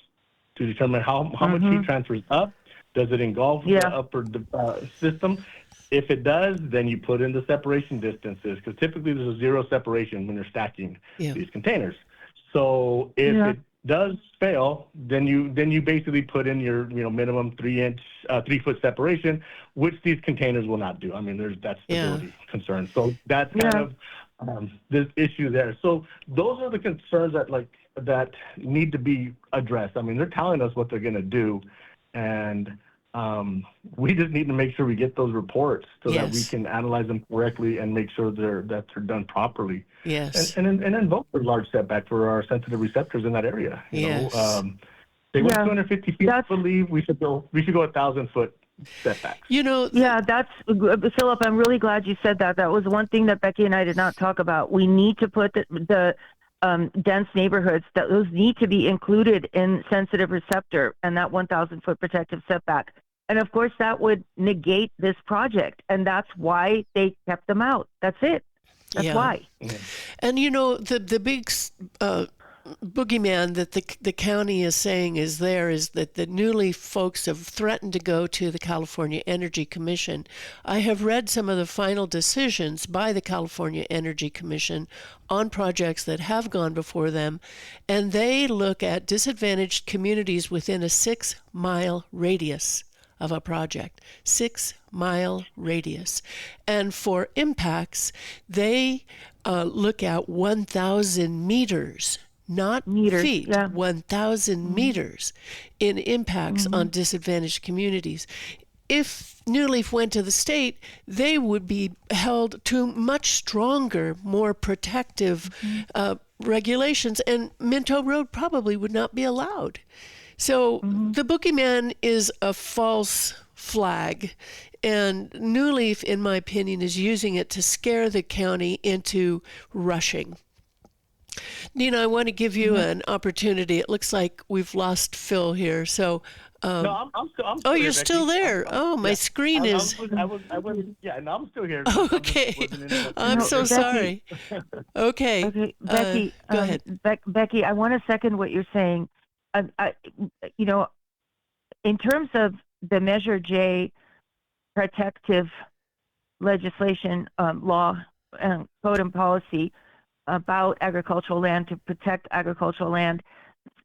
to determine how much heat transfers up. Does it engulf the upper system? If it does, then you put in the separation distances because typically there's a zero separation when you're stacking these containers. So if it does fail, then you basically put in your minimum 3-foot separation, which these containers will not do. I mean, that's stability concern. So that's kind of this issue there. So those are the concerns that need to be addressed. I mean, they're telling us what they're going to do, and we just need to make sure we get those reports so that we can analyze them correctly and make sure that they're done properly. Yes. And invoke a large setback for our sensitive receptors in that area. They went 250 feet. I believe we should go 1,000-foot setbacks. That's Philip. I'm really glad you said that. That was one thing that Becky and I did not talk about. We need to put the dense neighborhoods, that those need to be included in sensitive receptor and that 1,000-foot protective setback. And of course, that would negate this project, and that's why they kept them out. That's it. That's why. And the big boogeyman that the county is saying is that the Newly folks have threatened to go to the California Energy Commission. I have read some of the final decisions by the California Energy Commission on projects that have gone before them, and they look at disadvantaged communities within a 6-mile radius of a project, 6-mile radius. And for impacts, they look at 1,000 meters, not feet, 1,000 meters in impacts on disadvantaged communities. If New Leaf went to the state, they would be held to much stronger, more protective regulations, and Minto Road probably would not be allowed. So the boogeyman is a false flag, and New Leaf, in my opinion, is using it to scare the county into rushing. Nina, I want to give you Mhm. an opportunity. It looks like we've lost Phil here. So, No, um, I'm oh, still you're here, still Becky. there. Oh, my Yeah. screen is. I was, yeah, no, I'm still here. I'm just Okay. wasn't in the I'm No, so picture. Becky. sorry. Okay. Okay, Becky. Go ahead. Becky, I want to second what you're saying. I, you know, in terms of the Measure J protective legislation, law, code and policy about agricultural land to protect agricultural land,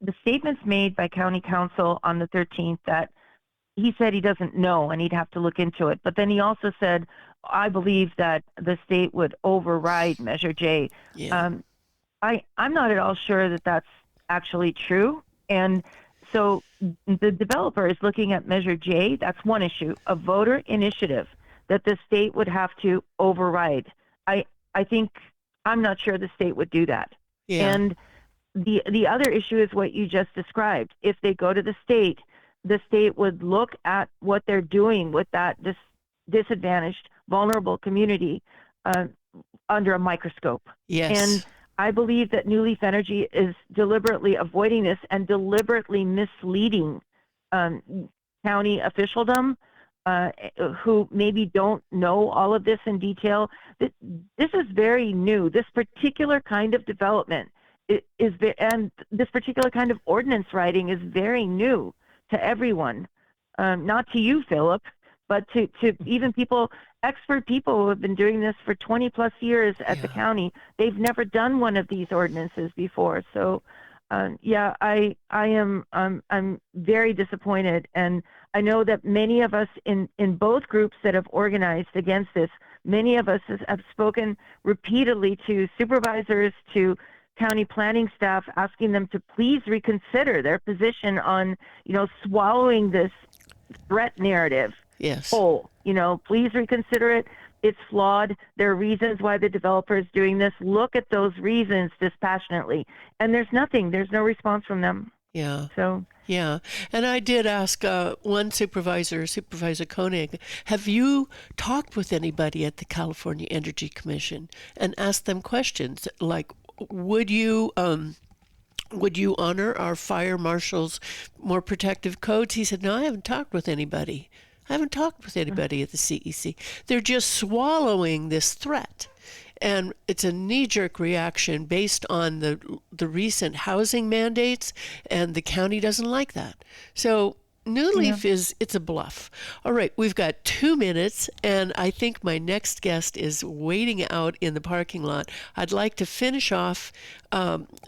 the statements made by County Council on the 13th that he said he doesn't know and he'd have to look into it. But then he also said, I believe that the state would override Measure J. Yeah. Um, I'm not at all sure that that's actually true. And so the developer is looking at Measure J. That's one issue, a voter initiative that the state would have to override. I think I'm not sure the state would do that. Yeah. And the other issue is what you just described. If they go to the state would look at what they're doing with that disadvantaged, vulnerable community uh, under a microscope. And Yes. I believe that New Leaf Energy is deliberately avoiding this and deliberately misleading um, county officialdom who maybe don't know all of this in detail. This is very new. This particular kind of development and this particular kind of ordinance writing is very new to everyone. Not to you, Philip, but to even expert people who have been doing this for 20 plus years at the Yeah. county. They've never done one of these ordinances before. So, yeah, I'm very disappointed, and I know that many of us in both groups that have organized against this, many of us have spoken repeatedly to supervisors, to county planning staff, asking them to please reconsider their position on, swallowing this threat narrative Yes. whole. Please reconsider it. It's flawed. There are reasons why the developer is doing this. Look at those reasons dispassionately. And there's no response from them. Yeah. So, Yeah. And I did ask one supervisor, Supervisor Koenig, have you talked with anybody at the California Energy Commission and asked them questions like, would you honor our fire marshals' more protective codes? He said, no, I haven't talked with anybody. I haven't talked with anybody at the CEC. They're just swallowing this threat. And it's a knee-jerk reaction based on the recent housing mandates, and the county doesn't like that. So New yeah. Leaf it's a bluff. All right, we've got 2 minutes, and I think my next guest is waiting out in the parking lot. I'd like to finish off.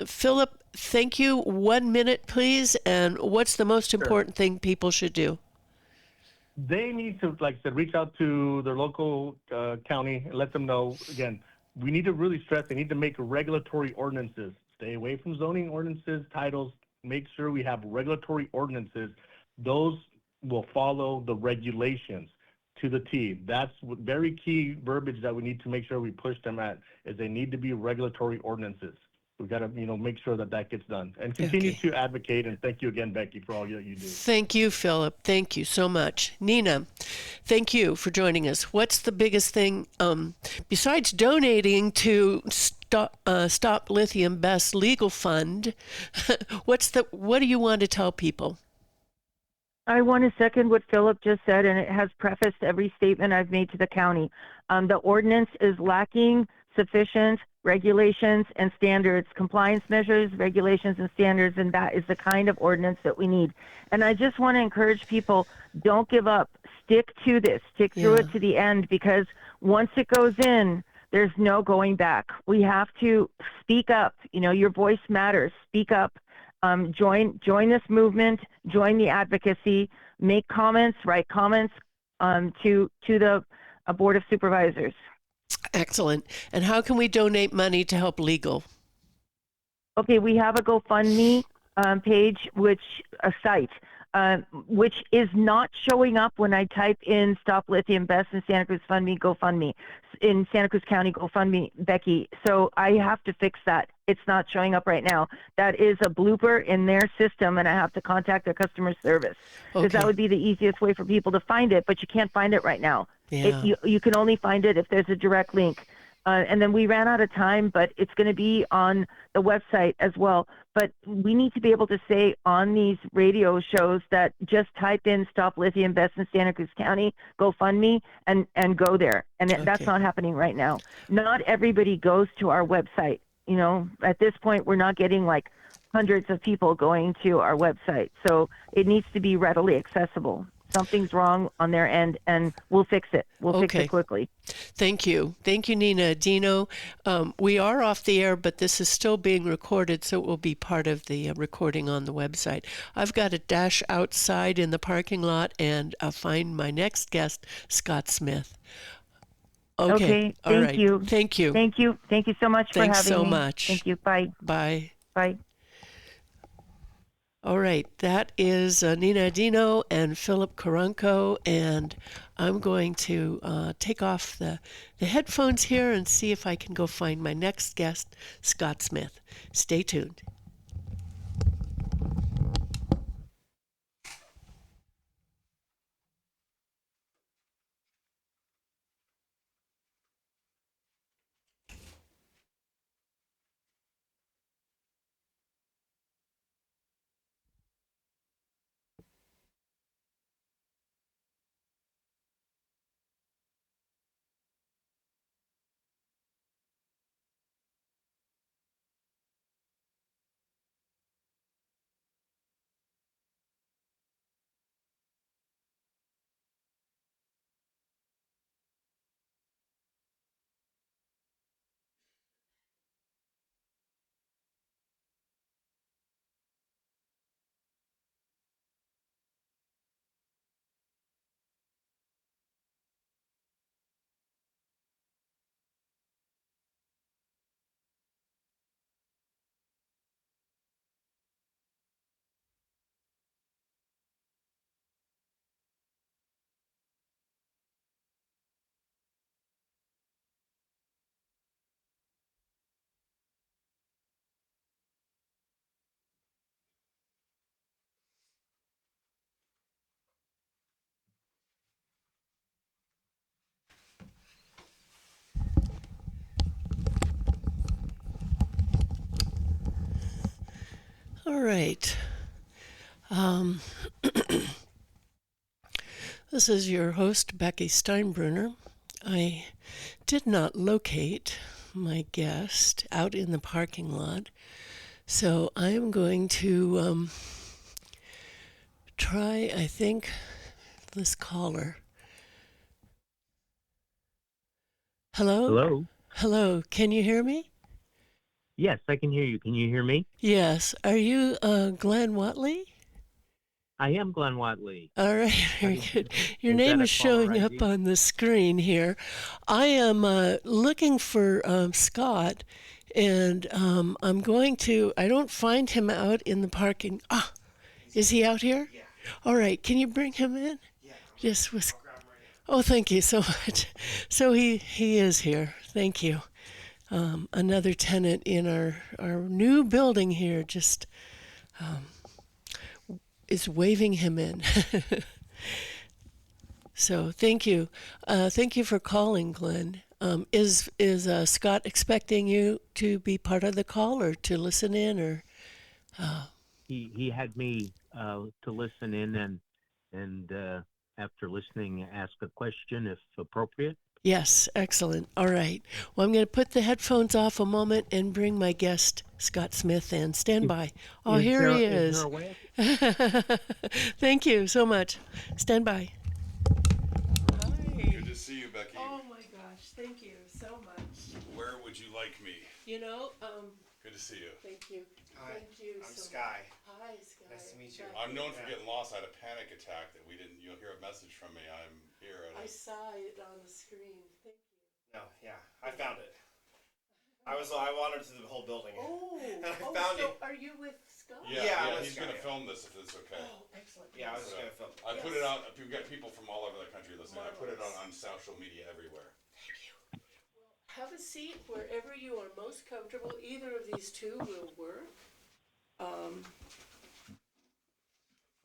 Philip, thank you. 1 minute, please. And what's the most important thing people should do? They need to, like I said, reach out to their local county and let them know. Again, we need to really stress they need to make regulatory ordinances. Stay away from zoning ordinances, titles. Make sure we have regulatory ordinances. Those will follow the regulations to the T. That's very key verbiage that we need to make sure we push them at, is they need to be regulatory ordinances. We've got to, make sure that gets done and continue Okay. to advocate. And thank you again, Becky, for all that you do. Thank you, Philip. Thank you so much. Nina, thank you for joining us. What's the biggest thing, besides donating to Stop Lithium BESS Legal Fund, what do you want to tell people? I want to second what Philip just said, and it has prefaced every statement I've made to the county. The ordinance is lacking sufficient regulations and standards, compliance measures, regulations and standards, and that is the kind of ordinance that we need. And I just want to encourage people, don't give up. Stick to this. Stick through it to the end, because once it goes in, there's no going back. We have to speak up. Your voice matters. Speak up. Join this movement. Join the advocacy. Make comments. Write comments to the Board of Supervisors. Excellent. And how can we donate money to help legal? Okay, we have a GoFundMe page, a site, which is not showing up when I type in Stop Lithium BESS in Santa Cruz Fund Me, GoFundMe. In Santa Cruz County, GoFundMe, Becky. So I have to fix that. It's not showing up right now. That is a blooper in their system, and I have to contact their customer service. Because that would be the easiest way for people to find it, but you can't find it right now. Yeah. You can only find it if there's a direct link. And then we ran out of time, but it's going to be on the website as well. But we need to be able to say on these radio shows that just type in "Stop Lithium BESS in Santa Cruz County" GoFundMe and go there. And that's Okay. not happening right now. Not everybody goes to our website. You know, at this point, we're not getting like hundreds of people going to our website. So it needs to be readily accessible. Something's wrong on their end, and we'll fix it. We'll fix Okay. it quickly. Thank you. Thank you, Nina. Audino, we are off the air, but this is still being recorded, so it will be part of the recording on the website. I've got to dash outside in the parking lot and find my next guest, Scott Smith. Okay. All Thank right. you. Thank you. Thank you. Thank you so much for Thanks having so me. much. Thank you. Bye. Bye. Bye. All right, that is Nina Audino and Philip Karanko, and I'm going to take off the headphones here and see if I can go find my next guest, Scott Smith. Stay tuned. All right. This is your host, Becky Steinbrunner. I did not locate my guest out in the parking lot, so I am going to try, I think, this caller. Hello? Hello? Hello, can you hear me? Yes, I can hear you. Can you hear me? Yes. Are you Glenn Watley? I am Glenn Watley. All right, very good. Your Is name that a is showing caller up ID? on the screen here. I am looking for Scott, and I'm going to, I don't find him out in the parking. Ah, is he out here? Yeah. All right, can you bring him in? Yeah. Just with, I'll grab him right oh, thank you so much. So he is here. Thank you. Another tenant in our new building here just is waving him in. So thank you. Thank you for calling, Glenn. Is Scott expecting you to be part of the call or to listen in or? He had me to listen in and after listening, ask a question if appropriate. Yes, excellent. All right. Well, I'm going to put the headphones off a moment and bring my guest, Scott Smith, in. Stand by. Oh, here he Is is. there a way? Thank you so much. Stand by. Hi. Good to see you, Becky. Oh my gosh, thank you so much. Where would you like me? You know, Good to see you. thank you. Hi, Thank you I'm so Sky. much. Hi, Sky. Nice to meet you. Becky. I'm known for Yeah. getting lost. I had a panic attack that we didn't. You'll hear a message from me. I'm here. I saw it on the screen. Thank you. No, yeah, I found it. I wandered through the whole building. Oh, I oh, found so it. are you with Scott? Yeah, I was he's Sky, gonna yeah. film this if it's okay. Oh, excellent. Yeah, I was just So, gonna film. I put Yes. it out. We've got people from all over the country listening. I put it Marvelous. on social media everywhere. Thank you. Well, have a seat wherever you are most comfortable. Either of these two will work.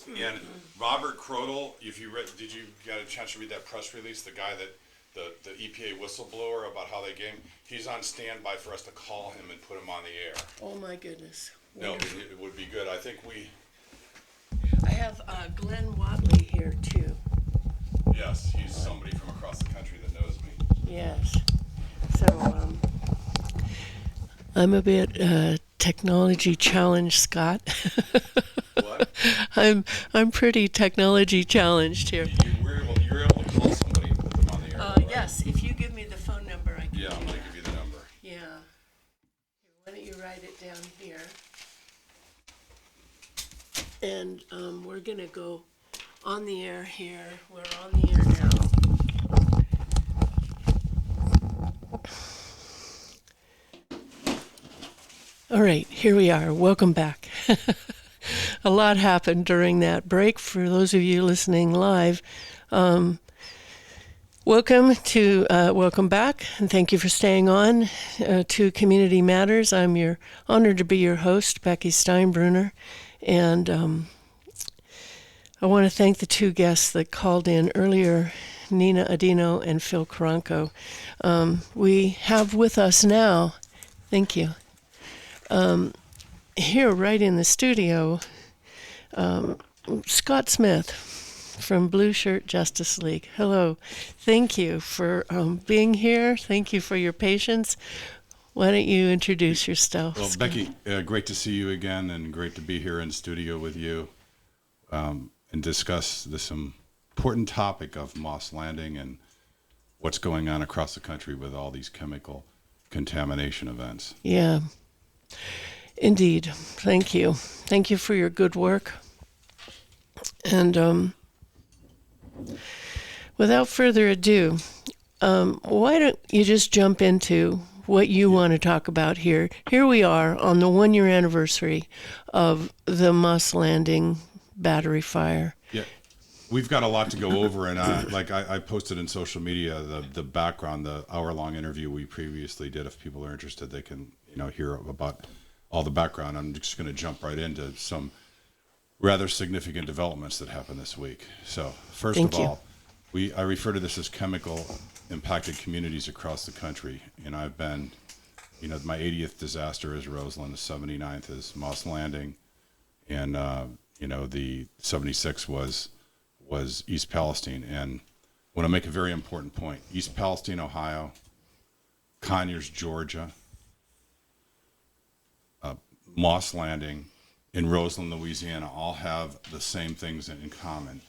And Robert Crodel, if you read, did you get a chance to read that press release? The guy that the EPA whistleblower about how they game. He's on standby for us to call him and put him on the air. Oh my goodness. No, Wonderful. it would be good. I think I have Glenn Watley here too. yes, he's somebody from across the country that knows me. Yes. So I'm a bit technology challenged, Scott. What? I'm pretty technology challenged here. You're able to call somebody and put them on the air. right? Yes, if you give me the phone number, I can. Yeah, I'm going to give you the number. Yeah. Why don't you write it down here? And we're gonna go on the air here. We're on the air now. All right, here we are. Welcome back. A lot happened during that break. For those of you listening live, welcome back, and thank you for staying on to Community Matters. I'm honored to be your host, Becky Steinbrunner, and I want to thank the two guests that called in earlier, Nina Audino and Phil Caranco. We have with us now, thank you, here right in the studio, Scott Smith from Blue Shirt Justice League. Hello. Thank you for being here. Thank you for your patience. Why don't you introduce yourself? Well, Scott? Becky, great to see you again, and great to be here in studio with you and discuss this important topic of Moss Landing and what's going on across the country with all these chemical contamination events. Yeah, indeed. Thank you. Thank you for your good work. And without further ado, why don't you just jump into what you want to talk about here? Here we are on the 1-year anniversary of the Moss Landing battery fire. Yeah, we've got a lot to go over, and I posted in social media the background, the hour-long interview we previously did. If people are interested, they can hear about all the background. I'm just going to jump right into some rather significant developments that happened this week. So first of all, I refer to this as chemical impacted communities across the country, and I've been, my 80th disaster is Roseland, the 79th is Moss Landing, and the 76 was East Palestine. And I want to make a very important point. East Palestine, Ohio, Conyers, Georgia, Moss Landing, and Roseland, Louisiana all have the same things in common,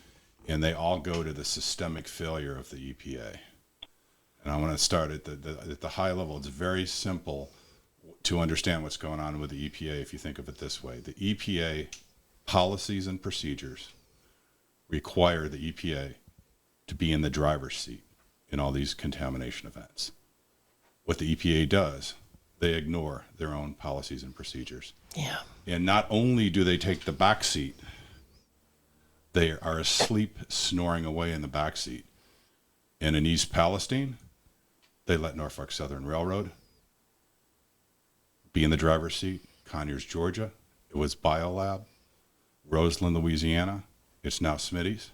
and they all go to the systemic failure of the EPA. And I want to start at the high level. It's very simple to understand what's going on with the EPA if you think of it this way. The EPA policies and procedures require the EPA to be in the driver's seat in all these contamination events. What the EPA does, they ignore their own policies and procedures. Yeah. And not only do they take the back seat, they are asleep, snoring away in the back seat. And in East Palestine, they let Norfolk Southern Railroad be in the driver's seat. Conyers, Georgia, it was Biolab. Roseland, Louisiana, it's now Smitty's.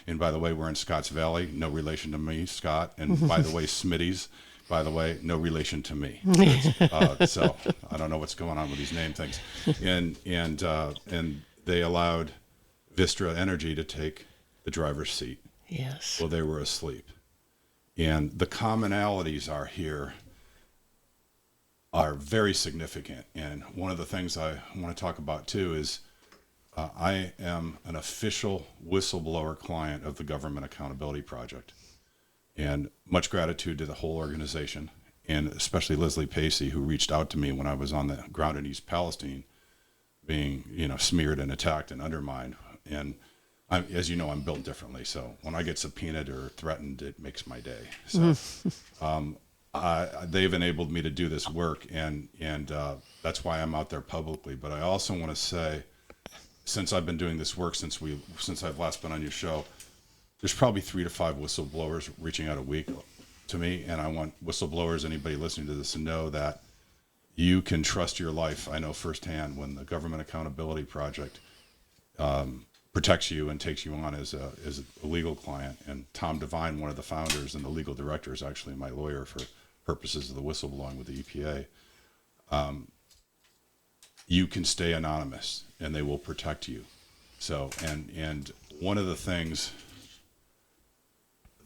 And by the way, we're in Scotts Valley, no relation to me, Scott. And by the way, Smitty's, by the way, no relation to me. So I don't know what's going on with these name things. And they allowed Vistra Energy to take the driver's seat. Yes. Well, they were asleep. And the commonalities are very significant. And one of the things I want to talk about too is I am an official whistleblower client of the Government Accountability Project. And much gratitude to the whole organization, and especially Leslie Pacey, who reached out to me when I was on the ground in East Palestine, being smeared and attacked and undermined. And as you know, I'm built differently. So when I get subpoenaed or threatened, it makes my day. So they've enabled me to do this work, and that's why I'm out there publicly. But I also want to say, since I've been doing this work since I've last been on your show, there's probably 3 to 5 whistleblowers reaching out a week to me, and I want whistleblowers, anybody listening to this, to know that you can trust your life. I know firsthand when the Government Accountability Project protects you and takes you on as a legal client. And Tom Devine, one of the founders and the legal director, is actually my lawyer for purposes of the whistleblowing with the EPA. You can stay anonymous and they will protect you. So, and one of the things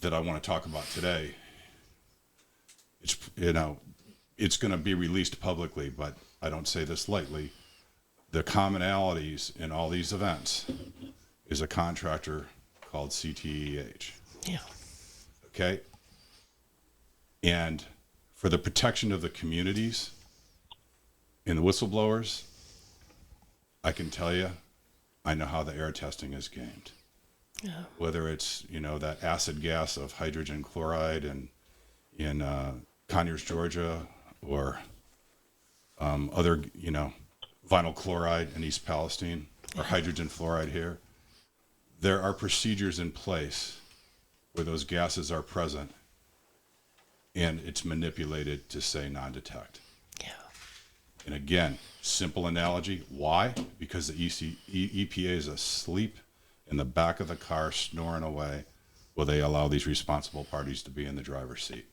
that I want to talk about today, it's going to be released publicly, but I don't say this lightly. The commonalities in all these events is a contractor called CTEH. Yeah. Okay. And for the protection of the communities and the whistleblowers, I can tell you, I know how the air testing is gamed. Yeah. Whether it's, that acid gas of hydrogen chloride in Conyers, Georgia, or other, vinyl chloride in East Palestine, or hydrogen fluoride here. There are procedures in place where those gases are present, and it's manipulated to say non-detect. Yeah. And again, simple analogy. Why? Because the EPA is asleep in the back of the car snoring away while they allow these responsible parties to be in the driver's seat.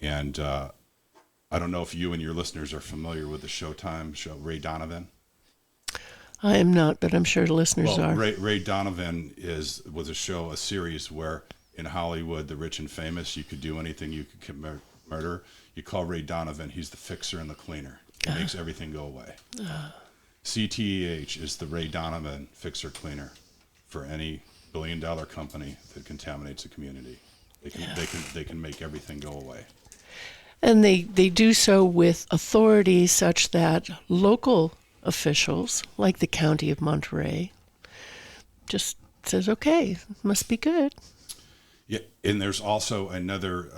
And I don't know if you and your listeners are familiar with the Showtime show Ray Donovan. I am not, but I'm sure the listeners are. Ray Donovan was a series where in Hollywood, the rich and famous, you could do anything, you could commit murder. You call Ray Donovan, he's the fixer and the cleaner. He makes everything go away. CTEH is the Ray Donovan fixer cleaner for any billion-dollar company that contaminates a community. They can make everything go away. And they do so with authority such that local officials, like the County of Monterey, just says, okay, must be good. Yeah, and there's also another,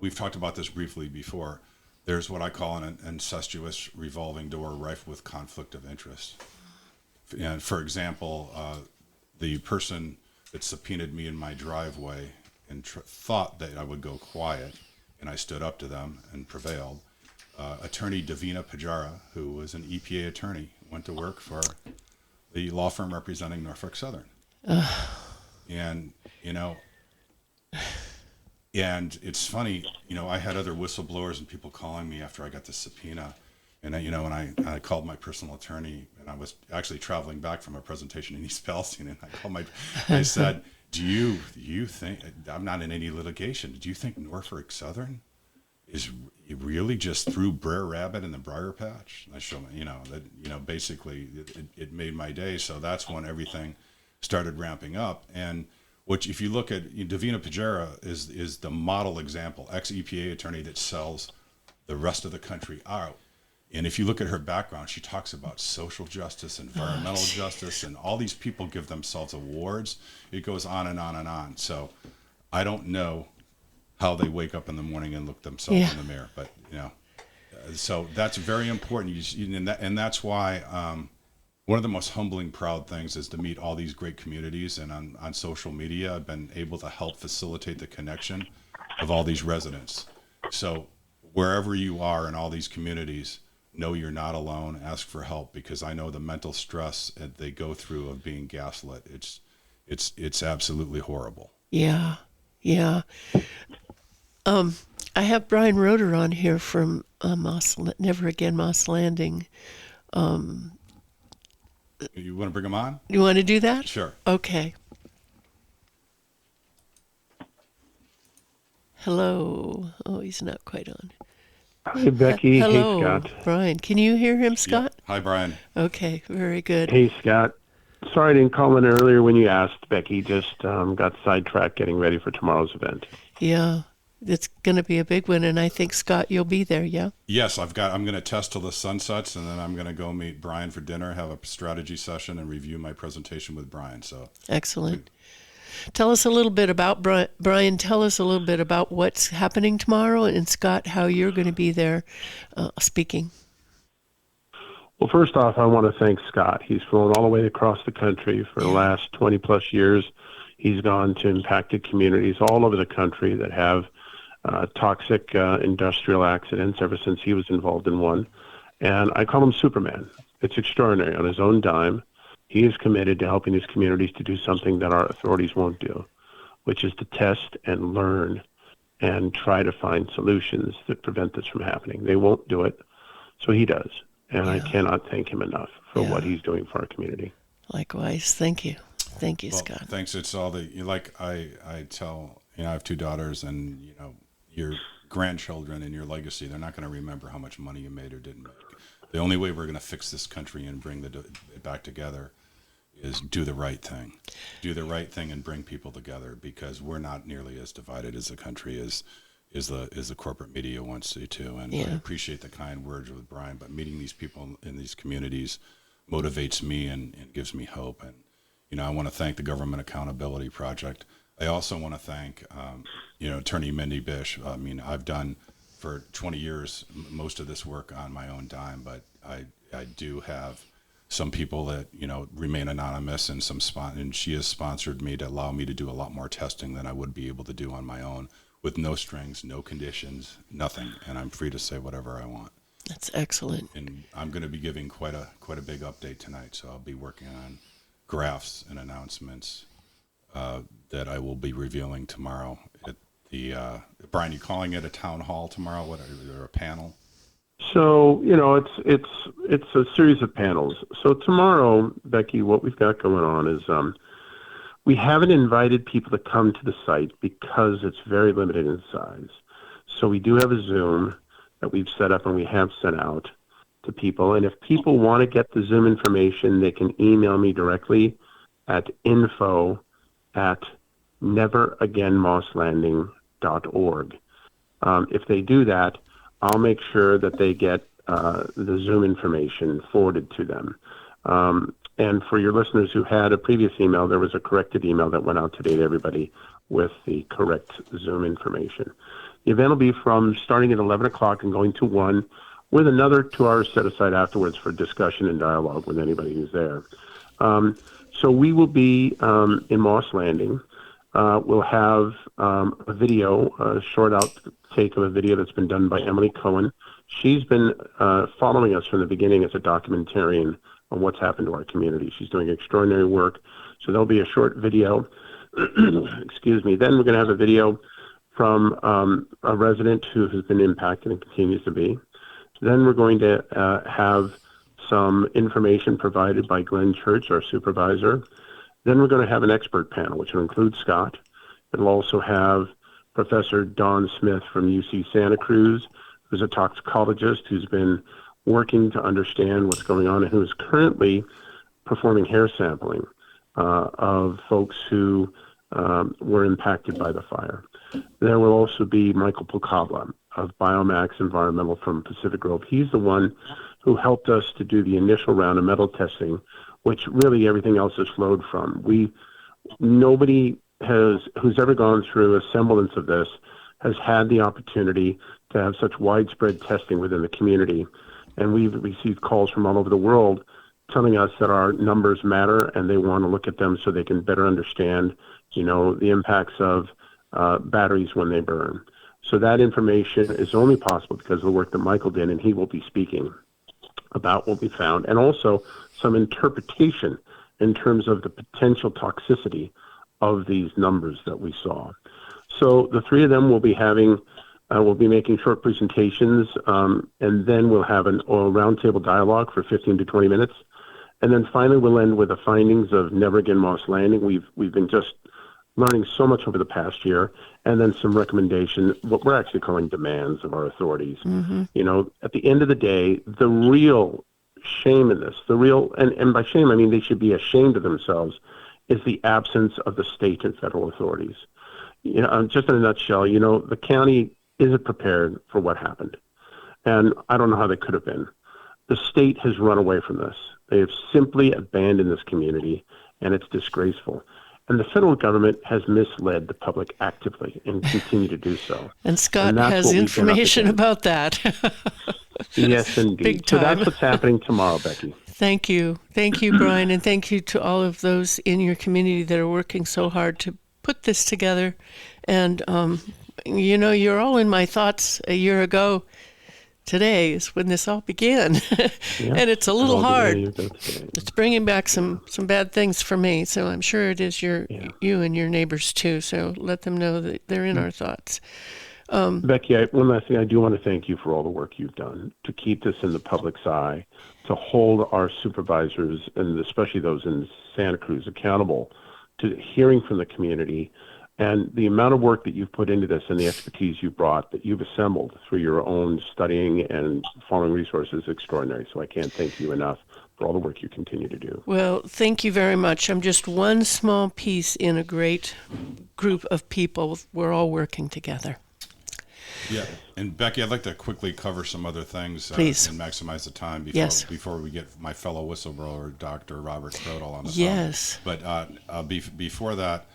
we've talked about this briefly before, there's what I call an incestuous revolving door rife with conflict of interest. And for example, the person that subpoenaed me in my driveway and thought that I would go quiet, and I stood up to them and prevailed. Attorney Davina Pajara, who was an EPA attorney, went to work for the law firm representing Norfolk Southern. And, and it's funny, I had other whistleblowers and people calling me after I got the subpoena. And, I called my personal attorney, and I was actually traveling back from a presentation in East Palestine, and I said, do you think, I'm not in any litigation, do you think Norfolk Southern is really just threw Brer Rabbit in the briar patch? And I showed that, basically it made my day. So that's when everything started ramping up. And if you look at Davina Pajara is the model example, ex-EPA attorney that sells the rest of the country out. And if you look at her background, she talks about social justice, environmental justice, and all these people give themselves awards. It goes on and on and on. So I don't know how they wake up in the morning and look themselves in the mirror, but so that's very important. And that's why one of the most humbling, proud things is to meet all these great communities. And on social media, I've been able to help facilitate the connection of all these residents. So wherever you are in all these communities, know you're not alone. Ask for help, because I know the mental stress that they go through of being gaslit. It's absolutely horrible. Yeah. I have Brian Roeder on here from Never Again Moss Landing. You want to bring him on? You want to do that? Sure. Okay. Hello. Oh, he's not quite on. Hi, Becky. Hello, Hey, Scott. Brian. Can you hear him, Scott? Yeah. Hi, Brian. Okay, very good. Hey, Scott. Sorry I didn't call in earlier when you asked, Becky. Just got sidetracked getting ready for tomorrow's event. Yeah, it's going to be a big one, and I think, Scott, you'll be there, yeah? Yes, I'm going to test till the sun sets, and then I'm going to go meet Brian for dinner, have a strategy session, and review my presentation with Brian. So excellent. Tell us a little bit about Brian. Tell us a little bit about what's happening tomorrow, and Scott, how you're going to be there speaking. Well, first off, I want to thank Scott. He's flown all the way across the country for the last 20 plus years. He's gone to impacted communities all over the country that have toxic industrial accidents ever since he was involved in one. And I call him Superman. It's extraordinary. On his own dime, He is committed to helping these communities to do something that our authorities won't do, which is to test and learn and try to find solutions that prevent this from happening. They won't do it, so he does. And I cannot thank him enough for what he's doing for our community. Likewise. Thank you. Thank you, Scott. Thanks. It's all like I tell, I have 2 daughters, and, your grandchildren and your legacy, they're not going to remember how much money you made or didn't make. The only way we're going to fix this country and bring it back together is do the right thing. Do the right thing and bring people together, because we're not nearly as divided as the country is the corporate media wants to. And I appreciate the kind words with Brian, but meeting these people in these communities motivates me and gives me hope. And, I want to thank the Government Accountability Project. I also want to thank, Attorney Mindy Bish. I mean, I've done for 20 years most of this work on my own dime, but I do have some people that, remain anonymous, and and she has sponsored me to allow me to do a lot more testing than I would be able to do on my own, with no strings, no conditions, nothing. And I'm free to say whatever I want. That's excellent. And I'm going to be giving quite a big update tonight. So I'll be working on graphs and announcements that I will be revealing tomorrow at the, Brian, you calling it a town hall tomorrow? What, or a panel? So, it's a series of panels. So tomorrow, Becky, what we've got going on is we haven't invited people to come to the site because it's very limited in size. So we do have a Zoom that we've set up and we have sent out to people. And if people want to get the Zoom information, they can email me directly at info@neveragainmosslanding.org. If they do that, I'll make sure that they get the Zoom information forwarded to them. And for your listeners who had a previous email, there was a corrected email that went out today to everybody with the correct Zoom information. The event will be from starting at 11 o'clock and going to 1, with another 2 hours set aside afterwards for discussion and dialogue with anybody who's there. So we will be in Moss Landing. We'll have a video, a short outtake of a video that's been done by Emily Cohen. She's been following us from the beginning as a documentarian on what's happened to our community. She's doing extraordinary work. So there'll be a short video. Excuse me. Then we're going to have a video from a resident who has been impacted and continues to be. Then we're going to have some information provided by Glenn Church, our supervisor. Then we're going to have an expert panel, which will include Scott. It'll also have Professor Don Smith from UC Santa Cruz, who's a toxicologist who's been working to understand what's going on and who's currently performing hair sampling of folks who were impacted by the fire. There will also be Michael Pocabla of Biomax Environmental from Pacific Grove. He's the one who helped us to do the initial round of metal testing, which really everything else has flowed from. Nobody who's ever gone through a semblance of this has had the opportunity to have such widespread testing within the community. And we've received calls from all over the world telling us that our numbers matter and they want to look at them so they can better understand, the impacts of batteries when they burn. So that information is only possible because of the work that Michael did, and he will be speaking about what we found, and also some interpretation in terms of the potential toxicity of these numbers that we saw. So the three of them will be making short presentations, and then we'll have an oil roundtable dialogue for 15 to 20 minutes. And then finally, we'll end with the findings of Never Again Moss Landing. We've been just learning so much over the past year, and then some recommendations, what we're actually calling demands of our authorities. Mm-hmm. At the end of the day, the real shame in this, and by shame, I mean they should be ashamed of themselves, is the absence of the state and federal authorities. Just in a nutshell, the county isn't prepared for what happened. And I don't know how they could have been. The state has run away from this. They have simply abandoned this community, and it's disgraceful. And the federal government has misled the public actively and continue to do so. And Scott has information about that. Yes, indeed. Big time. So that's what's happening tomorrow, Becky. Thank you. Thank you, Brian, and thank you to all of those in your community that are working so hard to put this together. And, you're all in my thoughts a year ago, today is when this all began. Yeah. And it's a little All hard. beginning of that today. It's bringing back some bad things for me, so I'm sure it is you and your neighbors too. So let them know that they're in our thoughts. Becky, one last thing. I do want to thank you for all the work you've done to keep this in the public's eye, to hold our supervisors, and especially those in Santa Cruz, accountable to hearing from the community. And the amount of work that you've put into this and the expertise you've brought, that you've assembled through your own studying and following resources is extraordinary. So I can't thank you enough for all the work you continue to do. Well, thank you very much. I'm just one small piece in a great group of people. We're all working together. Yeah, and Becky, I'd like to quickly cover some other things Please. and maximize the time before we get my fellow whistleblower, Dr. Robert Crodel, on the phone. Yes. But before that,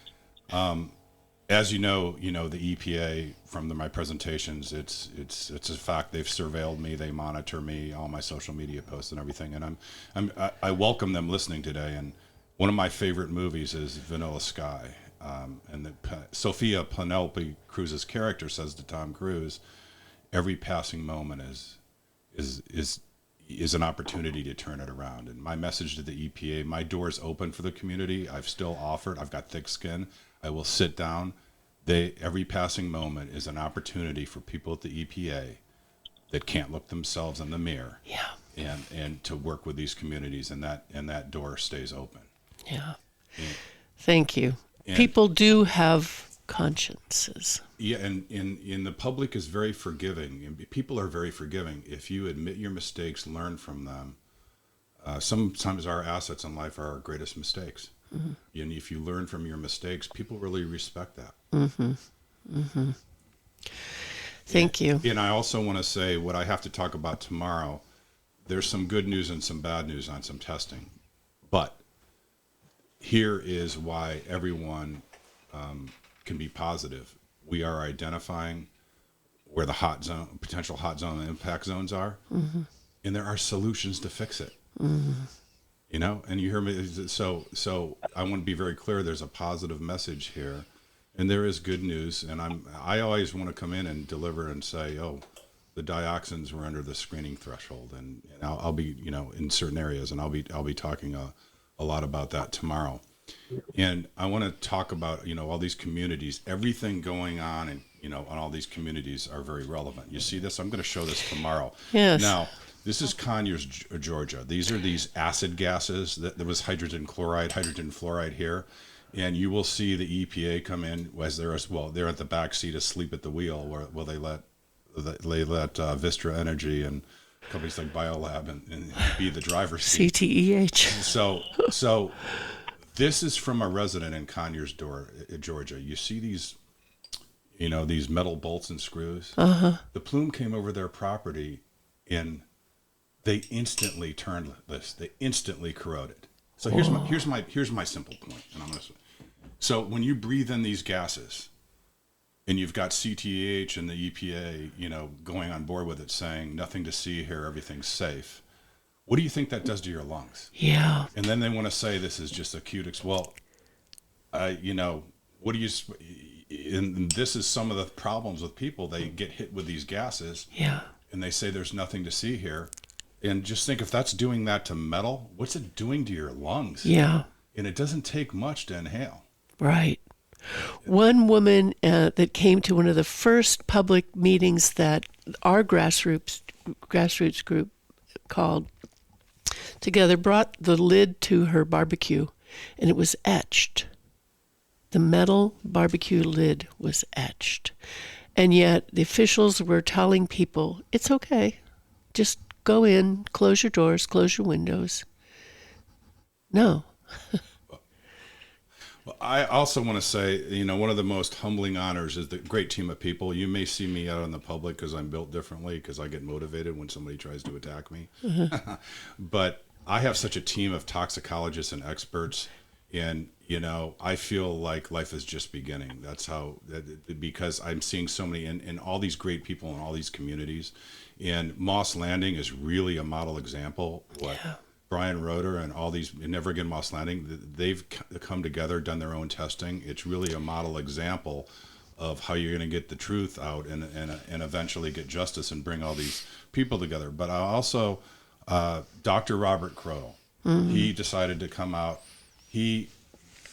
as you know, the EPA from my presentations, it's a fact. They've surveilled me, they monitor me, all my social media posts and everything, and I welcome them listening today. And one of my favorite movies is Vanilla Sky. And Sophia Penelope Cruz's character says to Tom Cruise, every passing moment is an opportunity to turn it around. And my message to the EPA, my door's open for the community. I've still offered. I've got thick skin. I will sit down. Every passing moment is an opportunity for people at the EPA that can't look themselves in the mirror. Yeah. And to work with these communities, and that door stays open. Yeah. Thank you. People do have consciences. Yeah, and the public is very forgiving, and people are very forgiving. If you admit your mistakes, learn from them. Sometimes our assets in life are our greatest mistakes. Mm-hmm. And if you learn from your mistakes, people really respect that. Mm-hmm. Mm-hmm. Thank you. And I also want to say what I have to talk about tomorrow. There's some good news and some bad news on some testing. But here is why everyone can be positive. We are identifying where the potential hot zone and impact zones are, mm-hmm. and there are solutions to fix it. Mm-hmm. And you hear me. So I want to be very clear. There's a positive message here, and there is good news. And I always want to come in and deliver and say, oh, the dioxins were under the screening threshold, and I'll be in certain areas, and I'll be talking a lot about that tomorrow. And I want to talk about all these communities, everything going on, and on all these communities are very relevant. You see this? I'm going to show this tomorrow. Yes. Now, this is Conyers, Georgia. These are these acid gases. There was hydrogen chloride, hydrogen fluoride here, and you will see the EPA come in as they're at the back seat asleep at the wheel, where they let Vistra Energy and companies like Biolab and be the driver's seat. CTEH. So this is from a resident in Conyers, Georgia. You see these, these metal bolts and screws. Uh-huh. The plume came over their property, and they instantly turned this. They instantly corroded. So here's my simple point. And so when you breathe in these gases, and you've got CTEH and the EPA, going on board with it, saying nothing to see here, everything's safe. What do you think that does to your lungs? Yeah. And then they want to say this is just acute. Well, what do you? And this is some of the problems with people. They get hit with these gases. Yeah. And they say there's nothing to see here. And just think, if that's doing that to metal, what's it doing to your lungs? Yeah. And it doesn't take much to inhale. Right. One woman that came to one of the first public meetings that our grassroots group called together brought the lid to her barbecue, and it was etched. The metal barbecue lid was etched. And yet the officials were telling people, it's okay. Just go in, close your doors, close your windows. No. Well, I also want to say, one of the most humbling honors is the great team of people. You may see me out in the public because I'm built differently, because I get motivated when somebody tries to attack me. Mm-hmm. But I have such a team of toxicologists and experts, and I feel like life is just beginning. That's because I'm seeing so many and all these great people in all these communities, and Moss Landing is really a model example. Brian Roeder and all these, Never Again Moss Landing, they've come together, done their own testing. It's really a model example of how you're going to get the truth out and eventually get justice and bring all these people together. But I also, Dr. Robert Crow, he decided to come out. The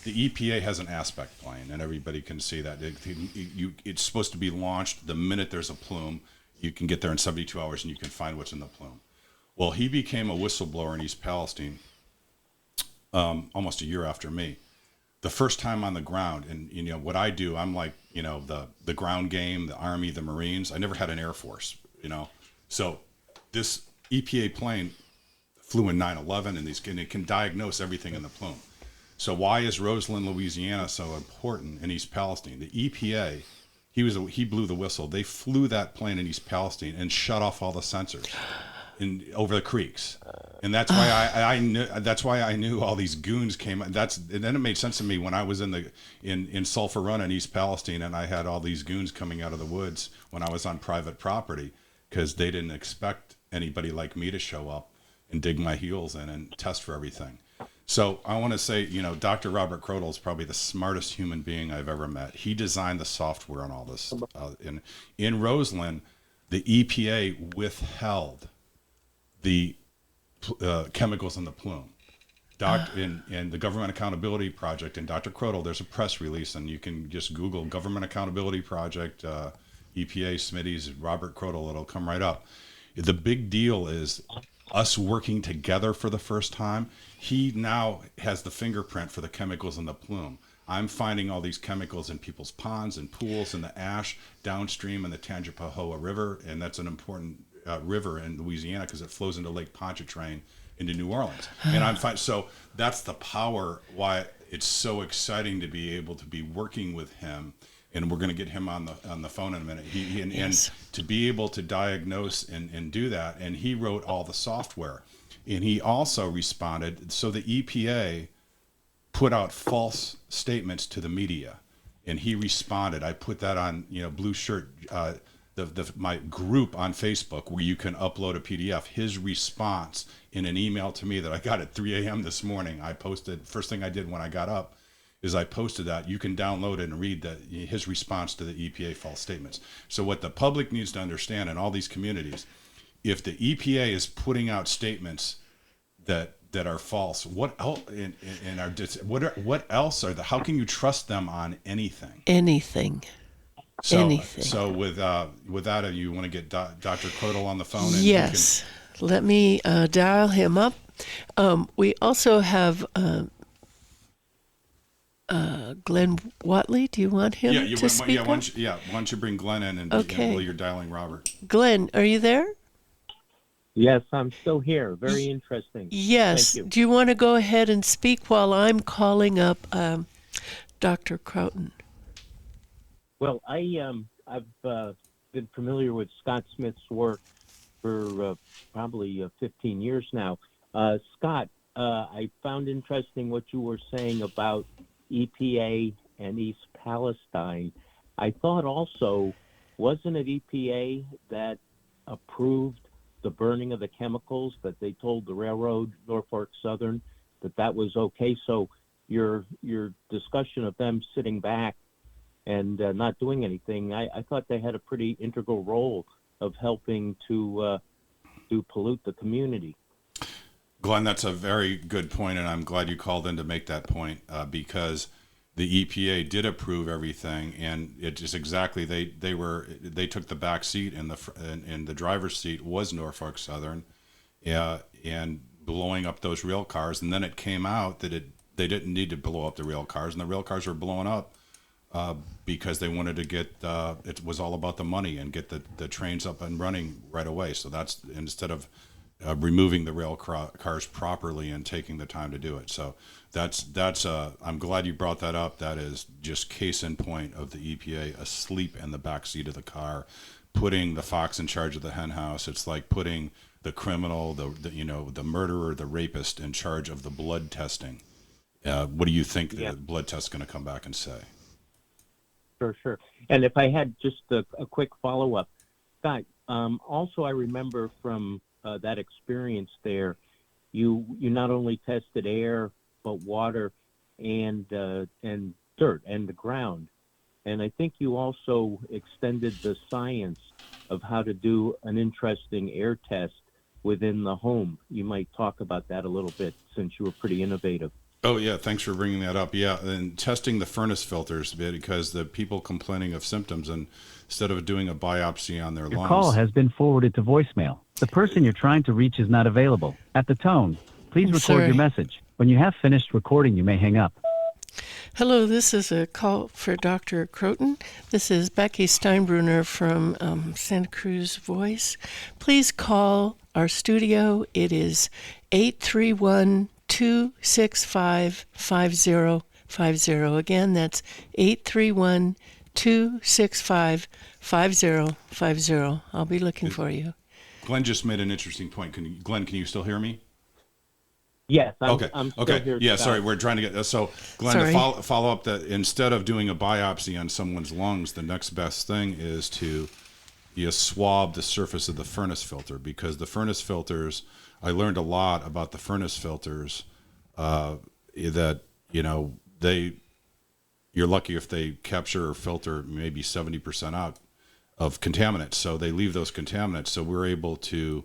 EPA has an aspect plane, and everybody can see that. It's supposed to be launched the minute there's a plume. You can get there in 72 hours and you can find what's in the plume. Well, he became a whistleblower in East Palestine almost a year after me. The first time on the ground, and what I do, I'm like, the ground game, the Army, the Marines. I never had an Air Force, So this EPA plane flew in 9/11, and it can diagnose everything in the plume. So why is Roseland, Louisiana so important in East Palestine? The EPA, he blew the whistle. They flew that plane in East Palestine and shut off all the sensors over the creeks. And that's why I knew. That's why I knew all these goons came. And then it made sense to me when I was in Sulphur Run in East Palestine, and I had all these goons coming out of the woods when I was on private property, because they didn't expect anybody like me to show up and dig my heels in and test for everything. So I want to say, Dr. Robert Crodel is probably the smartest human being I've ever met. He designed the software and all this. In Roseland, the EPA withheld the chemicals in the plume. In the Government Accountability Project and Dr. Crodel, there's a press release, and you can just Google Government Accountability Project, EPA, Smitty's, Robert Crodel, it'll come right up. The big deal is us working together for the first time. He now has the fingerprint for the chemicals in the plume. I'm finding all these chemicals in people's ponds and pools in the ash downstream in the Tangipahoa River, and that's an important river in Louisiana because it flows into Lake Pontchartrain into New Orleans. And so that's the power why it's so exciting to be able to be working with him. And we're going to get him on the phone in a minute. And to be able to diagnose and do that, and he wrote all the software, and he also responded. So the EPA put out false statements to the media, and he responded. I put that on Blue Shirt, my group on Facebook, where you can upload a PDF. His response in an email to me that I got at 3 a.m. this morning. I posted first thing I did when I got up. Is I posted that. You can download it and read his response to the EPA false statements. So what the public needs to understand in all these communities, if the EPA is putting out statements that are false, what else how can you trust them on anything? Anything. So with that, you want to get Dr. Crodel on the phone? And yes. Let me dial him up. We also have Glenn Watley. Do you want him to speak? Why don't you bring Glenn in and while you're dialing Robert? Glenn, are you there? Yes, I'm still here. Very interesting. Yes. Thank you. Do you want to go ahead and speak while I'm calling up Dr. Croughton? Well, I've been familiar with Scott Smith's work for probably 15 years now. Scott, I found interesting what you were saying about EPA and East Palestine. I thought also, wasn't it EPA that approved the burning of the chemicals, that they told the railroad, Norfolk Southern, that was okay? So your discussion of them sitting back and not doing anything, I thought they had a pretty integral role of helping to pollute the community. Glenn, that's a very good point, and I'm glad you called in to make that point because the EPA did approve everything, and it just exactly they took the back seat, and the driver's seat was Norfolk Southern, and blowing up those rail cars, and then it came out that they didn't need to blow up the rail cars, and the rail cars were blowing up because they wanted to get it was all about the money and get the trains up and running right away. So that's instead of removing the rail cars properly and taking the time to do it. So that's I'm glad you brought that up. That is just case in point of the EPA asleep in the back seat of the car, putting the fox in charge of the hen house. It's like putting the criminal, the murderer, the rapist in charge of the blood testing. What do you think the blood test is going to come back and say? Sure. And if I had just a quick follow-up, Scott, also I remember from that experience there, you not only tested air but water and dirt and the ground. And I think you also extended the science of how to do an interesting air test within the home. You might talk about that a little bit since you were pretty innovative. Oh yeah, thanks for bringing that up. Yeah, and testing the furnace filters because the people complaining of symptoms, and instead of doing a biopsy on their Your lungs. call has been forwarded to voicemail. The person you're trying to reach is not available. At the tone, please I'm record sorry. your message. When you have finished recording, you may hang up. Hello, this is a call for Dr. Croton. This is Becky Steinbrunner from Santa Cruz Voice. Please call our studio. It is 831-265-5050. Again, that's 831-265-5050. I'll be looking for you. Glenn just made an interesting point. Glenn, can you still hear me? Yes, I'm still Okay. here. Yeah, Scott. sorry. We're trying to get so Glenn Sorry. to follow up that instead of doing a biopsy on someone's lungs, the next best thing is to swab the surface of the furnace filter, because the furnace filters. I learned a lot about the furnace filters. That you're lucky if they capture or filter maybe 70% out of contaminants. So they leave those contaminants. So we're able to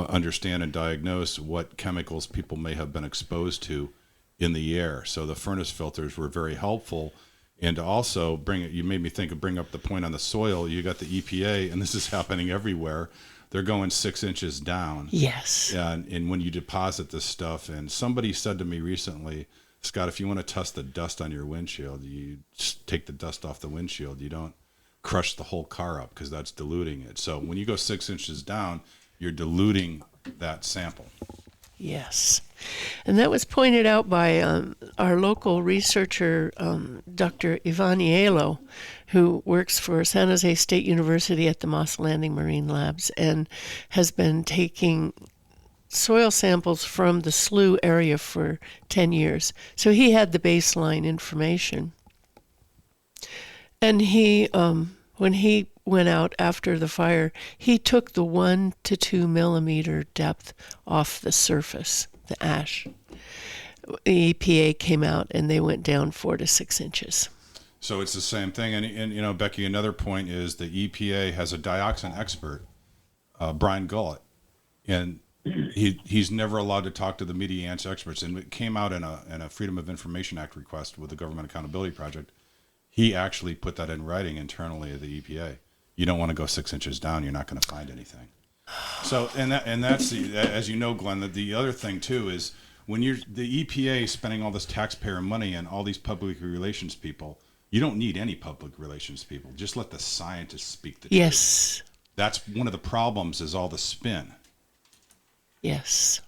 understand and diagnose what chemicals people may have been exposed to in the air. So the furnace filters were very helpful. And to also you made me bring up the point on the soil. You got the EPA, and this is happening everywhere. They're going 6 inches down. Yes. And when you deposit this stuff, and somebody said to me recently, Scott, if you want to test the dust on your windshield, you just take the dust off the windshield. You don't crush the whole car up, because that's diluting it. So when you go 6 inches down, you're diluting that sample. Yes. And that was pointed out by our local researcher, Dr. Ivaniello, who works for San Jose State University at the Moss Landing Marine Labs and has been taking soil samples from the slough area for 10 years. So he had the baseline information. And he, when he went out after the fire, he took the 1 to 2 millimeter depth off the surface, the ash. The EPA came out and they went down 4 to 6 inches. So it's the same thing. And Becky, another point is the EPA has a dioxin expert, Brian Gullett, and he's never allowed to talk to the media experts. And it came out in a Freedom of Information Act request with the Government Accountability Project. He actually put that in writing internally at the EPA. You don't want to go 6 inches down. You're not going to find anything. So, and that's as you know, Glenn, the other thing too is when the EPA is spending all this taxpayer money and all these public relations people, you don't need any public relations people. Just let the scientists speak the truth. Yes. That's one of the problems, is all the spin. Yes.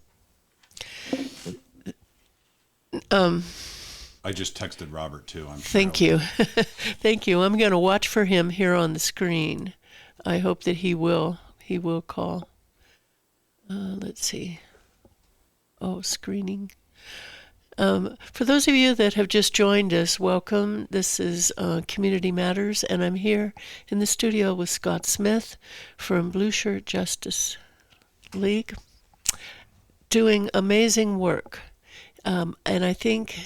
I just texted Robert too. Thank you. Thank you. I'm going to watch for him here on the screen. I hope that he will call. Let's see. Oh, screening. For those of you that have just joined us, welcome. This is Community Matters, and I'm here in the studio with Scott Smith from Blue Shirt Justice League, doing amazing work. And I think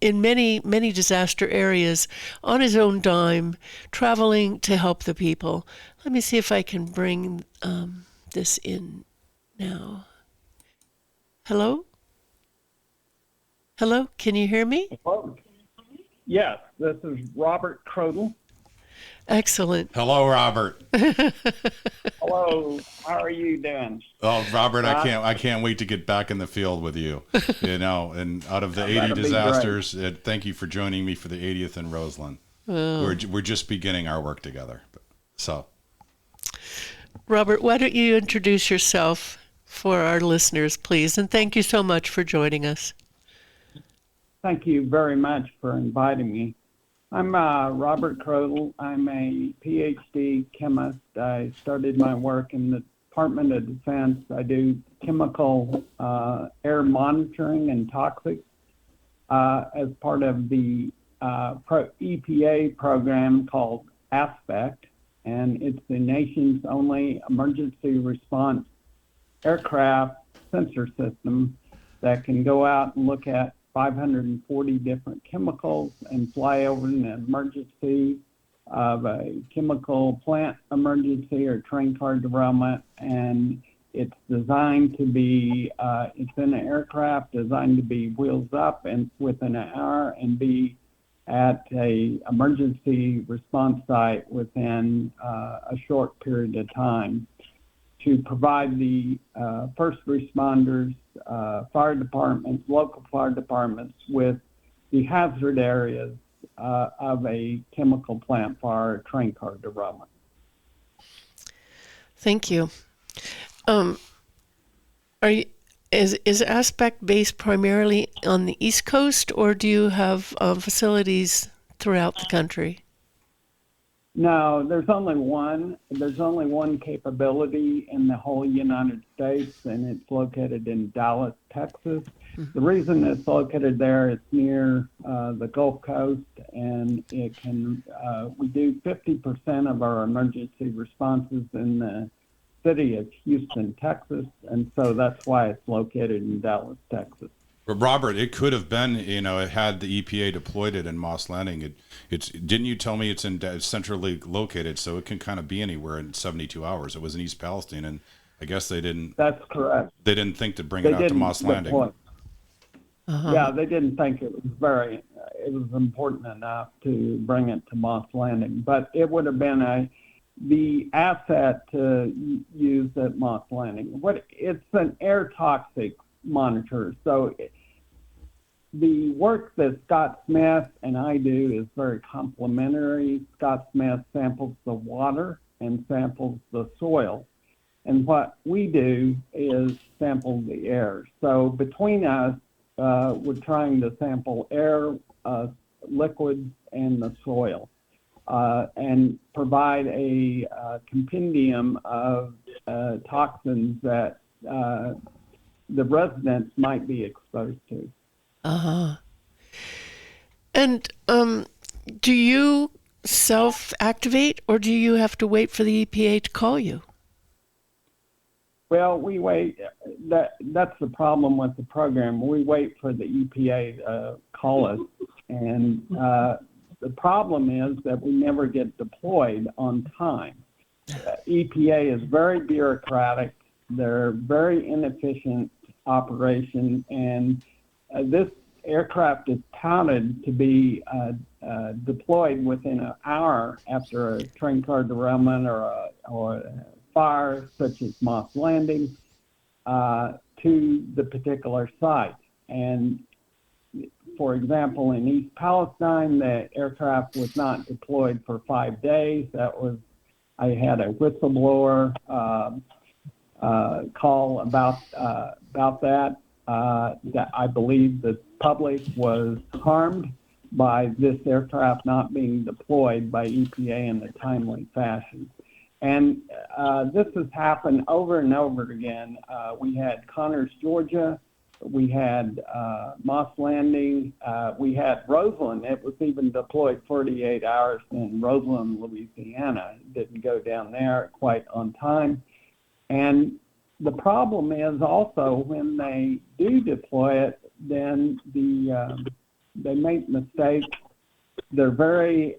in many, many disaster areas, on his own dime, traveling to help the people. Let me see if I can bring this in now. Hello? Hello, can you hear me? Hello. Yes, this is Robert Crodel. Excellent. Hello, Robert. Hello, how are you doing? Oh, Robert, I can't wait to get back in the field with you. And out of the 80 disasters, thank you for joining me for the 80th in Roseland. Oh. We're just beginning our work together. So, Robert, why don't you introduce yourself for our listeners, please? And thank you so much for joining us. Thank you very much for inviting me. I'm Robert Crodel. I'm a PhD chemist. I started my work in the Department of Defense. I do chemical air monitoring and toxics as part of the EPA program called ASPECT, and it's the nation's only emergency response aircraft sensor system that can go out and look at 540 different chemicals and fly over an emergency of a chemical plant emergency or train car derailment. And it's designed to be, it's in an aircraft designed to be wheels up and within an hour and be at a emergency response site within a short period of time to provide the first responders, fire departments, local fire departments with the hazard areas of a chemical plant fire or train car derailment. Thank you. Is Aspect based primarily on the East Coast, or do you have facilities throughout the country? No, there's only one. There's only one capability in the whole United States, and it's located in Dallas, Texas. The reason it's located there, it's near the Gulf Coast, and it can. We do 50% of our emergency responses in the city of Houston, Texas, and so that's why it's located in Dallas, Texas. But Robert, it could have been, it had the EPA deployed it in Moss Landing. It's didn't you tell me it's centrally located, so it can kind of be anywhere in 72 hours. It was in East Palestine, and I guess they didn't. That's correct. They didn't think to bring it out to Moss Landing. Yeah, they didn't think it was important enough to bring it to Moss Landing, but it would have been the asset to use at Moss Landing. It's an air toxic monitor, so the work that Scott Smith and I do is very complementary. Scott Smith samples the water and samples the soil, and what we do is sample the air. So between us, we're trying to sample air, liquids, and the soil, and provide a compendium of toxins that the residents might be exposed to. And do you self-activate, or do you have to wait for the EPA to call you? Well, we wait. That's the problem with the program. We wait for the EPA to call us, and the problem is that we never get deployed on time. EPA is very bureaucratic. They're very inefficient operation, and this aircraft is touted to be deployed within an hour after a train car derailment or a fire, such as Moss Landing, to the particular site. And for example, in East Palestine, the aircraft was not deployed for 5 days. I had a whistleblower call about that. That I believe the public was harmed by this aircraft not being deployed by EPA in a timely fashion. And this has happened over and over again. We had Connors, Georgia. We had Moss Landing. We had Roseland. It was even deployed 48 hours in Roseland, Louisiana. It didn't go down there quite on time. And the problem is also when they do deploy it, then they make mistakes. They're very,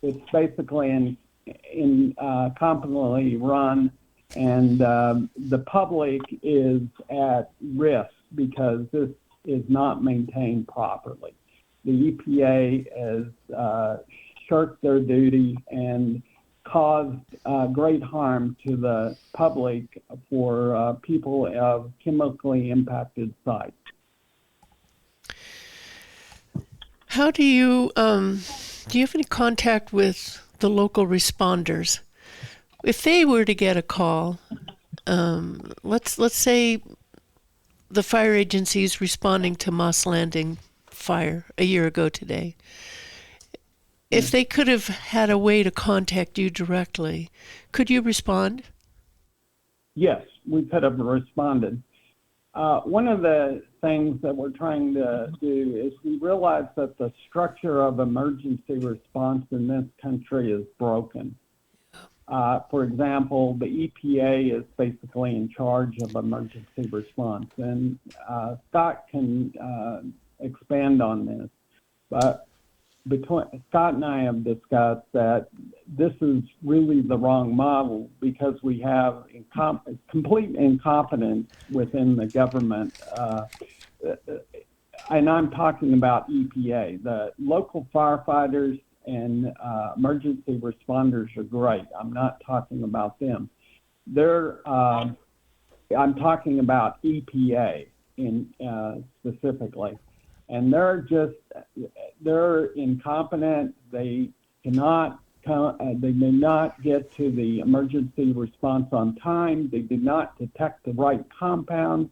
it's basically incompetently run, and the public is at risk because this is not maintained properly. The EPA has shirked their duty and caused great harm to the public for people of chemically impacted sites. How do you have any contact with the local responders? If they were to get a call, let's say the fire agency is responding to Moss Landing fire a year ago today. If they could have had a way to contact you directly, could you respond? Yes, we could have responded. One of the things that we're trying to do is we realize that the structure of emergency response in this country is broken. For example, the EPA is basically in charge of emergency response, and Scott can expand on this, but between Scott and I have discussed that this is really the wrong model because we have complete incompetence within the government. And I'm talking about EPA. The local firefighters and emergency responders are great. I'm not talking about them. I'm talking about EPA specifically. And they're incompetent. They may not get to the emergency response on time. They did not detect the right compounds.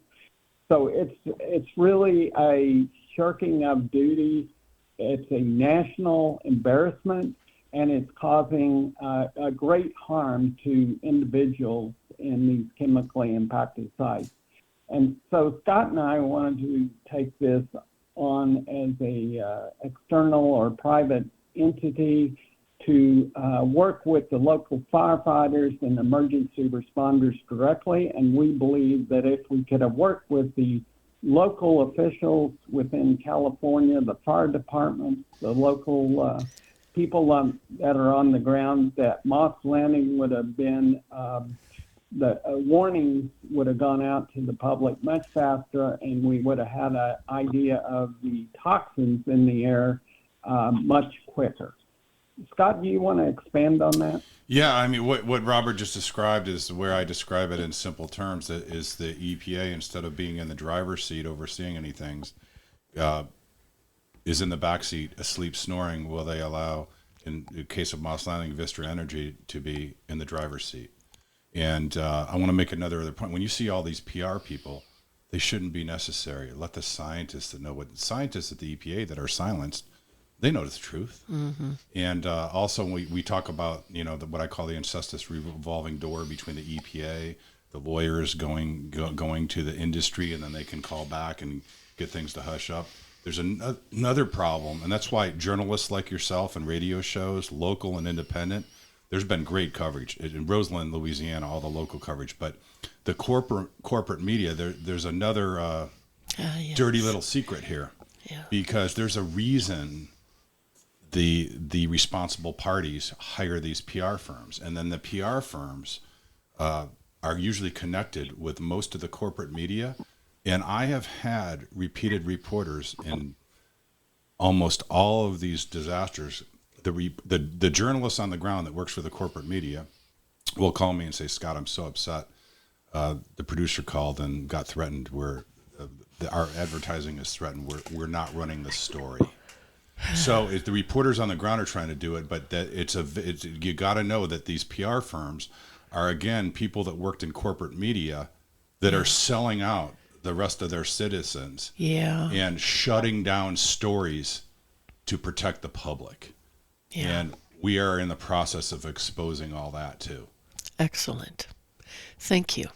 So it's really a shirking of duty. It's a national embarrassment, and it's causing a great harm to individuals in these chemically impacted sites. And so Scott and I wanted to take this on as a external or private entity to work with the local firefighters and emergency responders directly. And we believe that if we could have worked with the local officials within California, the fire departments, the local people that are on the ground, that Moss Landing would have been the warnings would have gone out to the public much faster, and we would have had an idea of the toxins in the air much quicker. Scott, do you want to expand on that? Yeah, I mean, what Robert just described is where I describe it in simple terms. That is the EPA, instead of being in the driver's seat overseeing any things, is in the back seat asleep snoring. Will they allow, in the case of Moss Landing, Vistra Energy to be in the driver's seat? And I want to make another other point. When you see all these PR people, they shouldn't be necessary. Let the scientists that know what scientists at the EPA that are silenced, they know the truth. Mm-hmm. And also we talk about, what I call the incestuous revolving door between the EPA, the lawyers going to the industry, and then they can call back and get things to hush up. There's another problem, and that's why journalists like yourself and radio shows, local and independent, there's been great coverage in Roseland, Louisiana, all the local coverage, but the corporate media, there's another dirty little secret here, because there's a reason the responsible parties hire these PR firms, and then the PR firms are usually connected with most of the corporate media. And I have had repeated reporters in almost all of these disasters. The journalist on the ground that works for the corporate media will call me and say, Scott, I'm so upset. The producer called and got threatened. Our advertising is threatened. We're not running the story. So the reporters on the ground are trying to do it, but you got to know that these PR firms are, again, people that worked in corporate media that are selling out the rest of their citizens and shutting down stories to protect the public. Yeah. And we are in the process of exposing all that too. Excellent. Thank you.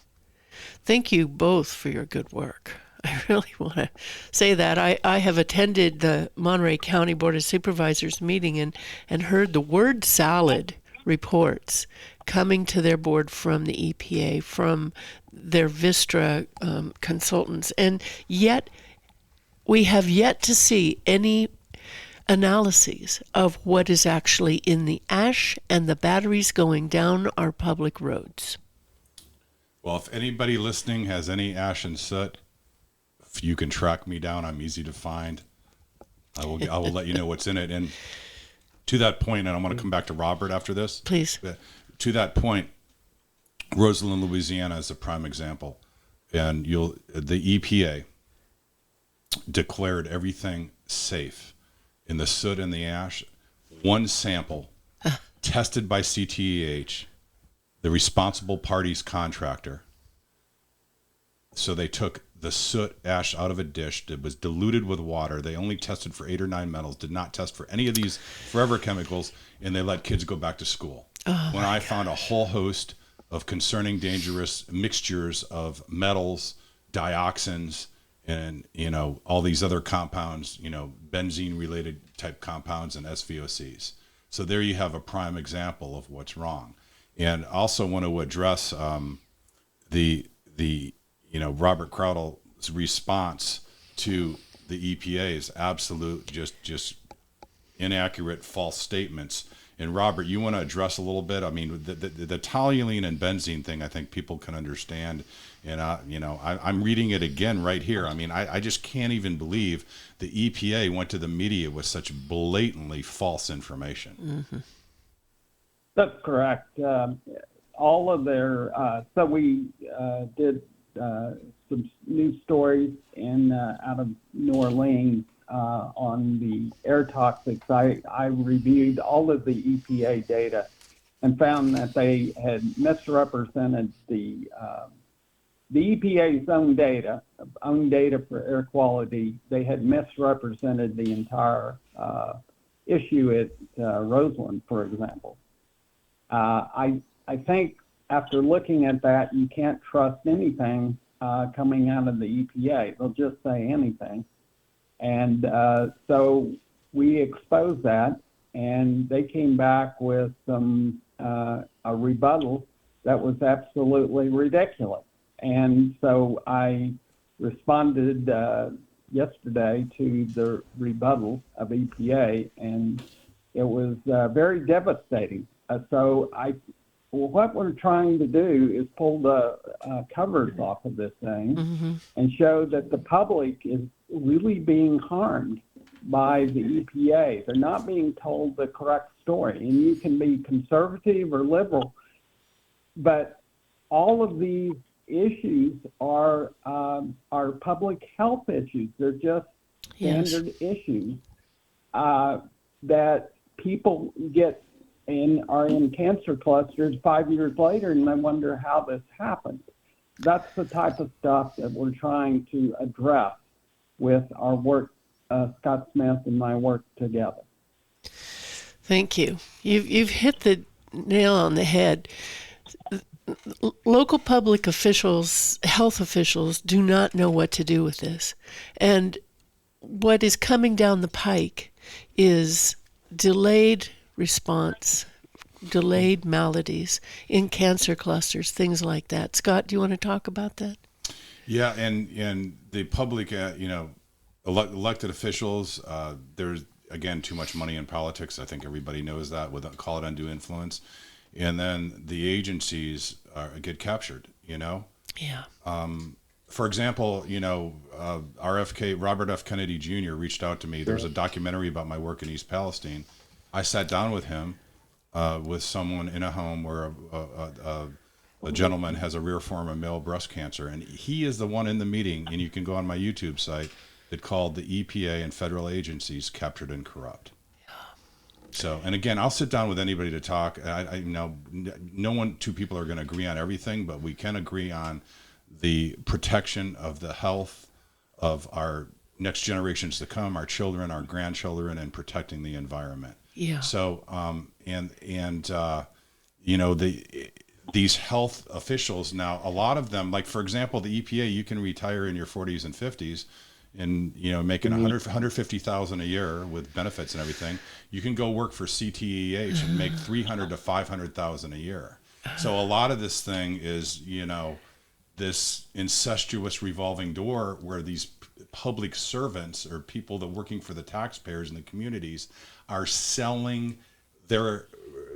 Thank you both for your good work. I really want to say that. I have attended the Monterey County Board of Supervisors meeting and heard the word salad reports coming to their board from the EPA, from their Vistra consultants. And yet we have yet to see any analyses of what is actually in the ash and the batteries going down our public roads. Well, if anybody listening has any ash and soot, if you can track me down, I'm easy to find. I will let you know what's in it. And to that point, and I want to come back to Robert after this. Please. To that point, Roseland, Louisiana is a prime example. And the EPA declared everything safe. In the soot and the ash, one sample tested by CTEH, the responsible party's contractor. So they took the soot ash out of a dish that was diluted with water. They only tested for 8 or 9 metals, did not test for any of these forever chemicals, and they let kids go back to school. When I found a whole host of concerning dangerous mixtures of metals, dioxins, and all these other compounds, benzene related type compounds and SVOCs. So there you have a prime example of what's wrong. And also want to address the Robert Crowdell's response to the EPA's absolute, just inaccurate, false statements. And Robert, you want to address a little bit? I mean, the toluene and benzene thing, I think people can understand. And, I'm reading it again right here. I mean, I just can't even believe the EPA went to the media with such blatantly false information. Mm-hmm. That's correct. All of their, so we did some news stories out of New Orleans on the air toxics. I reviewed all of the EPA data and found that they had misrepresented the EPA's own data for air quality. They had misrepresented the entire issue at Roseland, for example. I think after looking at that, you can't trust anything coming out of the EPA. They'll just say anything. And so we exposed that, and they came back with a rebuttal that was absolutely ridiculous. And so I responded yesterday to the rebuttal of EPA, and it was very devastating. What we're trying to do is pull the covers off of this thing Mm-hmm. and show that the public is really being harmed by the EPA. They're not being told the correct story. And you can be conservative or liberal, but all of these issues are public health issues. They're just standard issues that people get and are in cancer clusters 5 years later, and they wonder how this happened. That's the type of stuff that we're trying to address with our work, Scott Smith and my work together. Thank you. You've hit the nail on the head. Local public officials, health officials, do not know what to do with this. And what is coming down the pike is delayed response, delayed maladies in cancer clusters, things like that. Scott, do you want to talk about that? Yeah, and the public, elected officials, there's, again, too much money in politics. I think everybody knows that, call it undue influence. And then the agencies get captured, Yeah. For example, RFK, Robert F. Kennedy Jr. reached out to me. There's a documentary about my work in East Palestine. I sat down with him, with someone in a home where a gentleman has a rare form of male breast cancer, and he is the one in the meeting, and you can go on my YouTube site, that called the EPA and federal agencies captured and corrupt. So, and again, I'll sit down with anybody to talk. I know two people are going to agree on everything, but we can agree on the protection of the health of our next generations to come, our children, our grandchildren, and protecting the environment. Yeah. So, these health officials now, a lot of them, like for example, the EPA, you can retire in your 40s and 50s, and making $150,000 a year with benefits and everything. You can go work for CTEH and make $300,000 to $500,000 a year. So a lot of this thing is, this incestuous revolving door where these public servants or people that are working for the taxpayers in the communities are selling their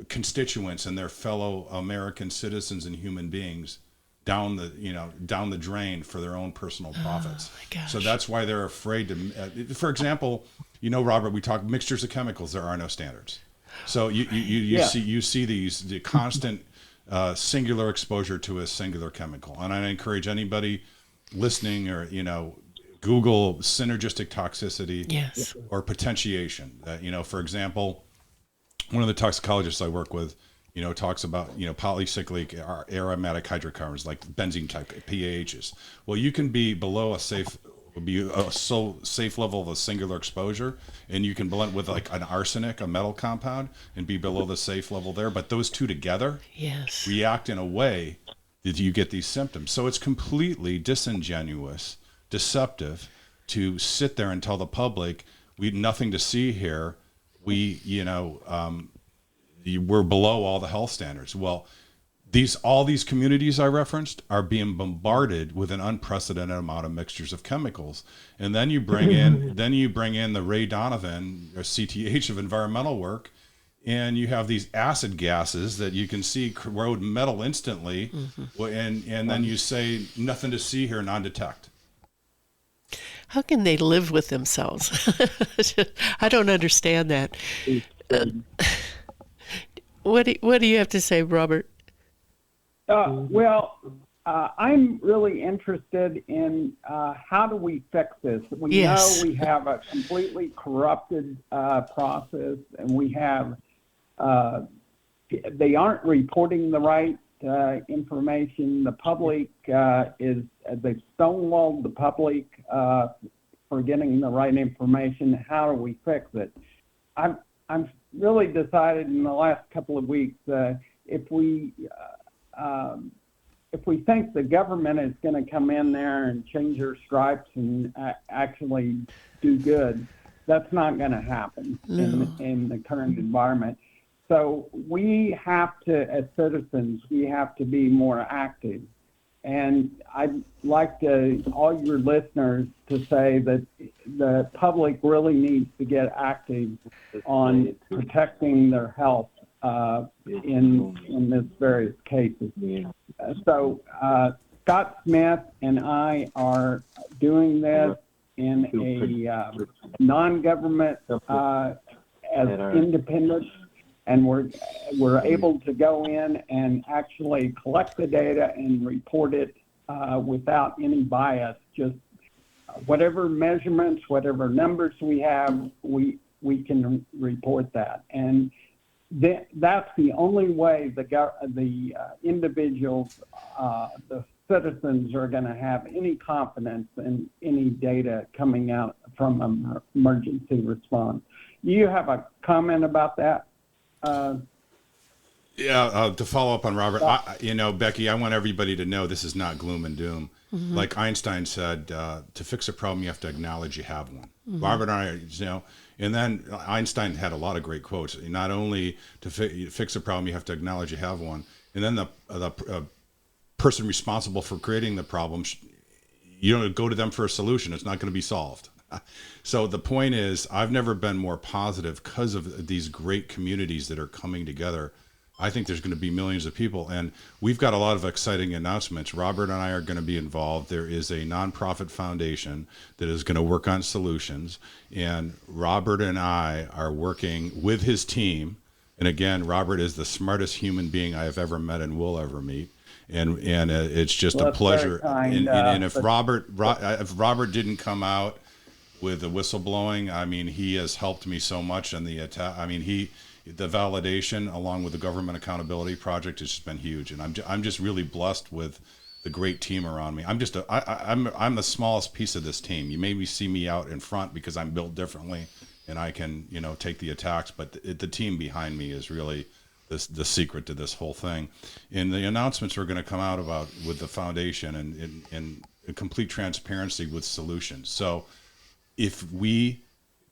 constituents and their fellow American citizens and human beings down the drain for their own personal profits. Oh my gosh. So that's why they're afraid to, for example, Robert, we talk mixtures of chemicals. There are no standards. So you see the constant singular exposure to a singular chemical. And I encourage anybody listening or, Google synergistic toxicity Yes. or potentiation. For example, one of the toxicologists I work with, talks about, polycyclic aromatic hydrocarbons like benzene type PAHs. Well, you can be below a safe level of a singular exposure, and you can blend with like an arsenic, a metal compound, and be below the safe level there. But those two together react in a way that you get these symptoms. So it's completely disingenuous, deceptive to sit there and tell the public, nothing to see here. We're below all the health standards. Well, all these communities I referenced are being bombarded with an unprecedented amount of mixtures of chemicals. And then you bring in the Ray Donovan or CTH of environmental work, and you have these acid gases that you can see corrode metal instantly. And then you say nothing to see here, non-detect. How can they live with themselves? I don't understand that. What do you have to say, Robert? I'm really interested in how do we fix this? We know we have a completely corrupted process, and we have they aren't reporting the right information. The public they've stonewalled the public for getting the right information. How do we fix it? I'm really decided in the last couple of weeks if we think the government is going to come in there and change their stripes and actually do good, that's not going to happen in the current environment. So we have to, as citizens, we have to be more active. And I'd like all your listeners to say that the public really needs to get active on protecting their health in this various cases. So Scott Smith and I are doing this in a non-government as independent, and we're able to go in and actually collect the data and report it without any bias. Just whatever measurements, whatever numbers we have, we can report that. And that's the only way the individuals, the citizens, are going to have any confidence in any data coming out from an emergency response. You have a comment about that? To follow up on Robert, Becky, I want everybody to know this is not gloom and doom. Mm-hmm. Like Einstein said, to fix a problem, you have to acknowledge you have one. Mm-hmm. Robert and I, and then Einstein had a lot of great quotes. Not only to fix a problem, you have to acknowledge you have one. And then the person responsible for creating the problem, you don't go to them for a solution. It's not going to be solved. So the point is, I've never been more positive because of these great communities that are coming together. I think there's going to be millions of people, and we've got a lot of exciting announcements. Robert and I are going to be involved. There is a nonprofit foundation that is going to work on solutions, and Robert and I are working with his team. And again, Robert is the smartest human being I have ever met and will ever meet. And it's just a pleasure. And if Robert didn't come out with the whistleblowing, I mean, he has helped me so much in the attack. I mean, the validation along with the government accountability project has just been huge, and I'm just really blessed with the great team around me. I'm the smallest piece of this team. You maybe see me out in front because I'm built differently and I can take the attacks, but the team behind me is really the secret to this whole thing. And the announcements are going to come out with the foundation and complete transparency with solutions. So if we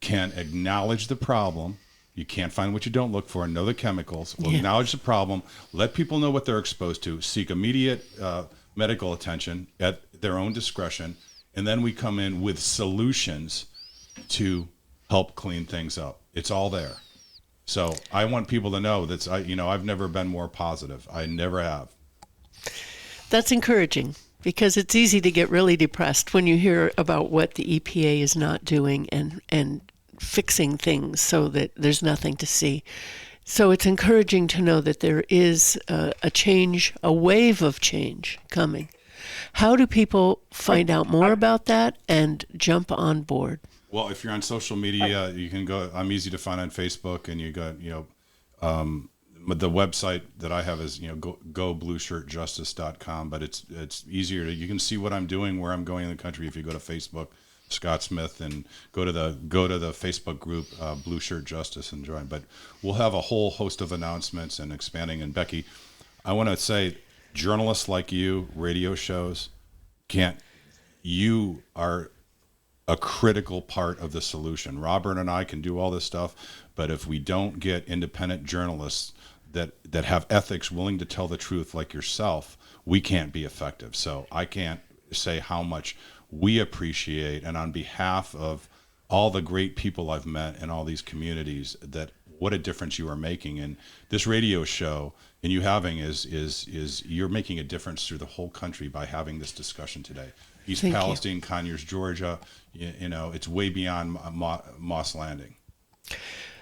can acknowledge the problem, you can't find what you don't look for, and know the chemicals. We'll acknowledge the problem, let people know what they're exposed to, seek immediate medical attention at their own discretion, and then we come in with solutions to help clean things up. It's all there. So I want people to know that I've never been more positive. I never have. That's encouraging, because it's easy to get really depressed when you hear about what the EPA is not doing and fixing things so that there's nothing to see. So it's encouraging to know that there is a change, a wave of change coming. How do people find out more about that and jump on board? Well, if you're on social media, you can go. I'm easy to find on Facebook, and you got the website that I have is goblueshirtjustice.com. But it's easier you can see what I'm doing, where I'm going in the country if you go to Facebook, Scott Smith, and go to the Facebook group Blue Shirt Justice and join. But we'll have a whole host of announcements and expanding. And Becky, I want to say, journalists like you, radio shows, you are a critical part of the solution. Robert and I can do all this stuff, but if we don't get independent journalists that have ethics, willing to tell the truth like yourself, we can't be effective. So I can't say how much we appreciate, and on behalf of all the great people I've met in all these communities, that what a difference you are making. And this radio show and you having is you're making a difference through the whole country by having this discussion today. East Thank Palestine, Conyers, Georgia, you know, it's way beyond Moss Landing.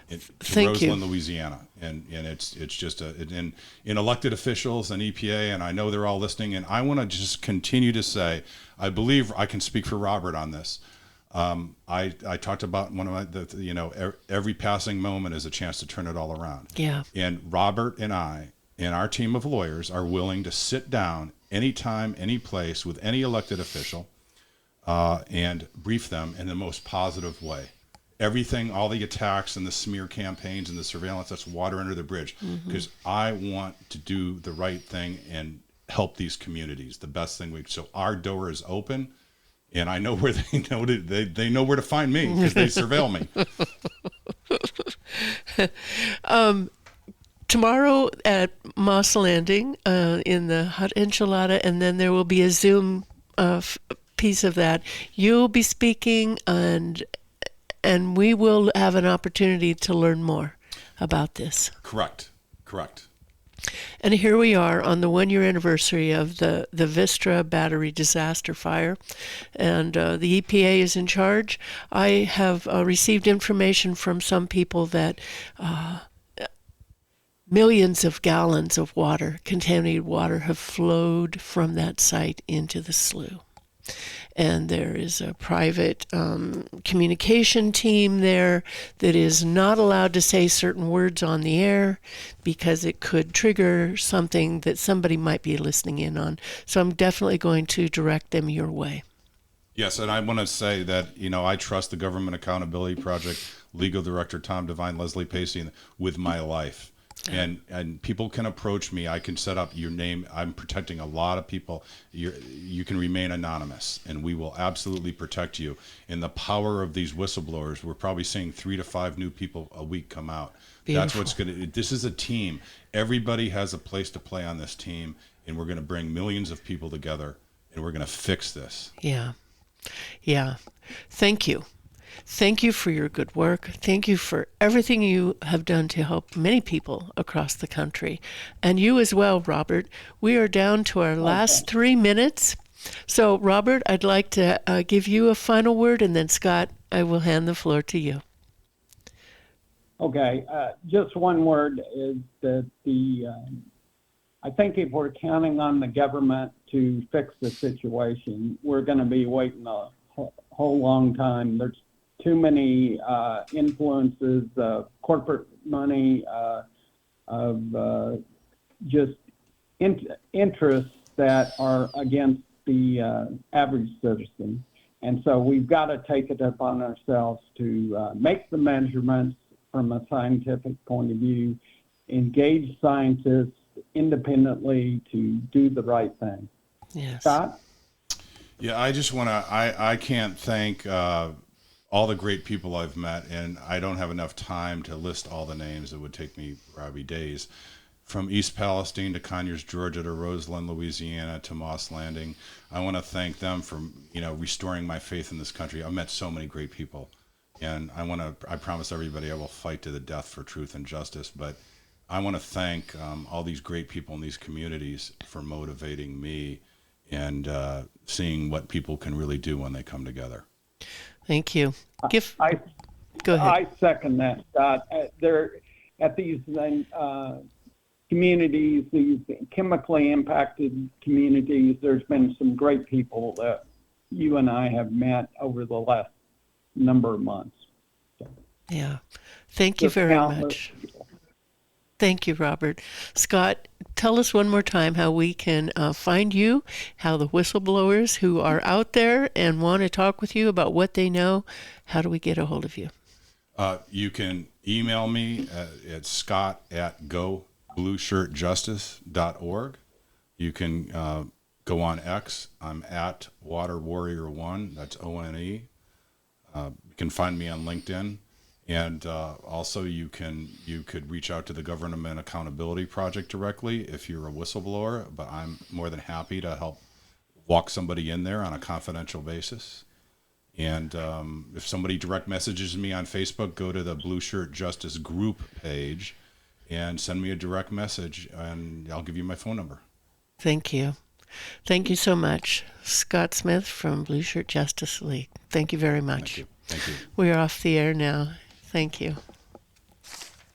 To Thank you. Roseland, Louisiana, and it's just in elected officials and EPA, and I know they're all listening. And I want to just continue to say, I believe I can speak for Robert on this. I talked about one of my, every passing moment is a chance to turn it all around. Yeah. And Robert and I and our team of lawyers are willing to sit down anytime, any place with any elected official, and brief them in the most positive way. Everything, all the attacks and the smear campaigns and the surveillance, that's water under the bridge. Because I want to do the right thing and help these communities the best thing we can. So our door is open, and I know where they know where to find me because they surveil me. Tomorrow at Moss Landing in the Hot Enchilada, and then there will be a Zoom piece of that. You'll be speaking, and we will have an opportunity to learn more about this. Correct. And here we are on the 1-year anniversary of the Vistra battery disaster fire, and the EPA is in charge. I have received information from some people that millions of gallons of water, contaminated water, have flowed from that site into the slough. And there is a private communication team there that is not allowed to say certain words on the air because it could trigger something that somebody might be listening in on. So I'm definitely going to direct them your way. Yes, and I want to say that, I trust the Government Accountability Project, Legal Director Tom Devine, Leslie Pacey, with my life. And people can approach me. I can set up your name. I'm protecting a lot of people. You can remain anonymous, and we will absolutely protect you. In the power of these whistleblowers, we're probably seeing 3 to 5 new people a week come out. Beautiful. That's what's going to. This is a team. Everybody has a place to play on this team, and we're going to bring millions of people together, and we're going to fix this. Yeah. Thank you. Thank you for your good work. Thank you for everything you have done to help many people across the country. And you as well, Robert. We are down to our last 3 minutes. So, Robert, I'd like to give you a final word, and then, Scott, I will hand the floor to you. Okay, just one word is that I think if we're counting on the government to fix the situation, we're going to be waiting a whole long time. There's too many influences, corporate money, of just interests that are against the average citizen. And so we've got to take it upon ourselves to make the measurements from a scientific point of view, engage scientists independently to do the right thing. Yes. Scott? Yeah, I just want to, I can't thank all the great people I've met, and I don't have enough time to list all the names. It would take me probably days. From East Palestine to Conyers, Georgia, to Roseland, Louisiana, to Moss Landing. I want to thank them for, restoring my faith in this country. I've met so many great people, and I promise everybody I will fight to the death for truth and justice, but I want to thank all these great people in these communities for motivating me and seeing what people can really do when they come together. Thank you. Go ahead. I second that, Scott. There, at these communities, these chemically impacted communities, there's been some great people that you and I have met over the last number of months. Yeah. Thank you very much. Thank you, Robert. Scott, tell us one more time how we can find you, how the whistleblowers who are out there and want to talk with you about what they know, how do we get a hold of you? You can email me at scott@goblueshirtjustice.org. You can go on X. I'm at Water Warrior 1. That's ONE. You can find me on LinkedIn. And also, you could reach out to the Government Accountability Project directly if you're a whistleblower. But I'm more than happy to help walk somebody in there on a confidential basis. And if somebody direct messages me on Facebook, go to the Blue Shirt Justice Group page and send me a direct message, and I'll give you my phone number. Thank you. Thank you so much. Scott Smith from Blue Shirt Justice League. Thank you very much. Thank you. Thank you. We are off the air now. Thank you.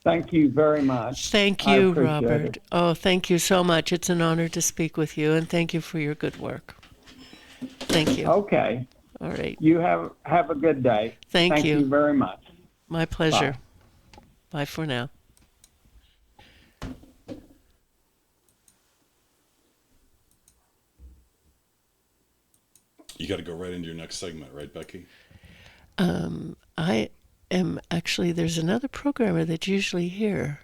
Thank you very much. Thank I you, appreciate Robert. it. Oh, thank you so much. It's an honor to speak with you, and thank you for your good work. Thank you. Okay. All right. You have a good day. Thank Thank you. you very much. My pleasure. Bye for now. You got to go right into your next segment, right, Becky? I am actually, there's another programmer that's usually here.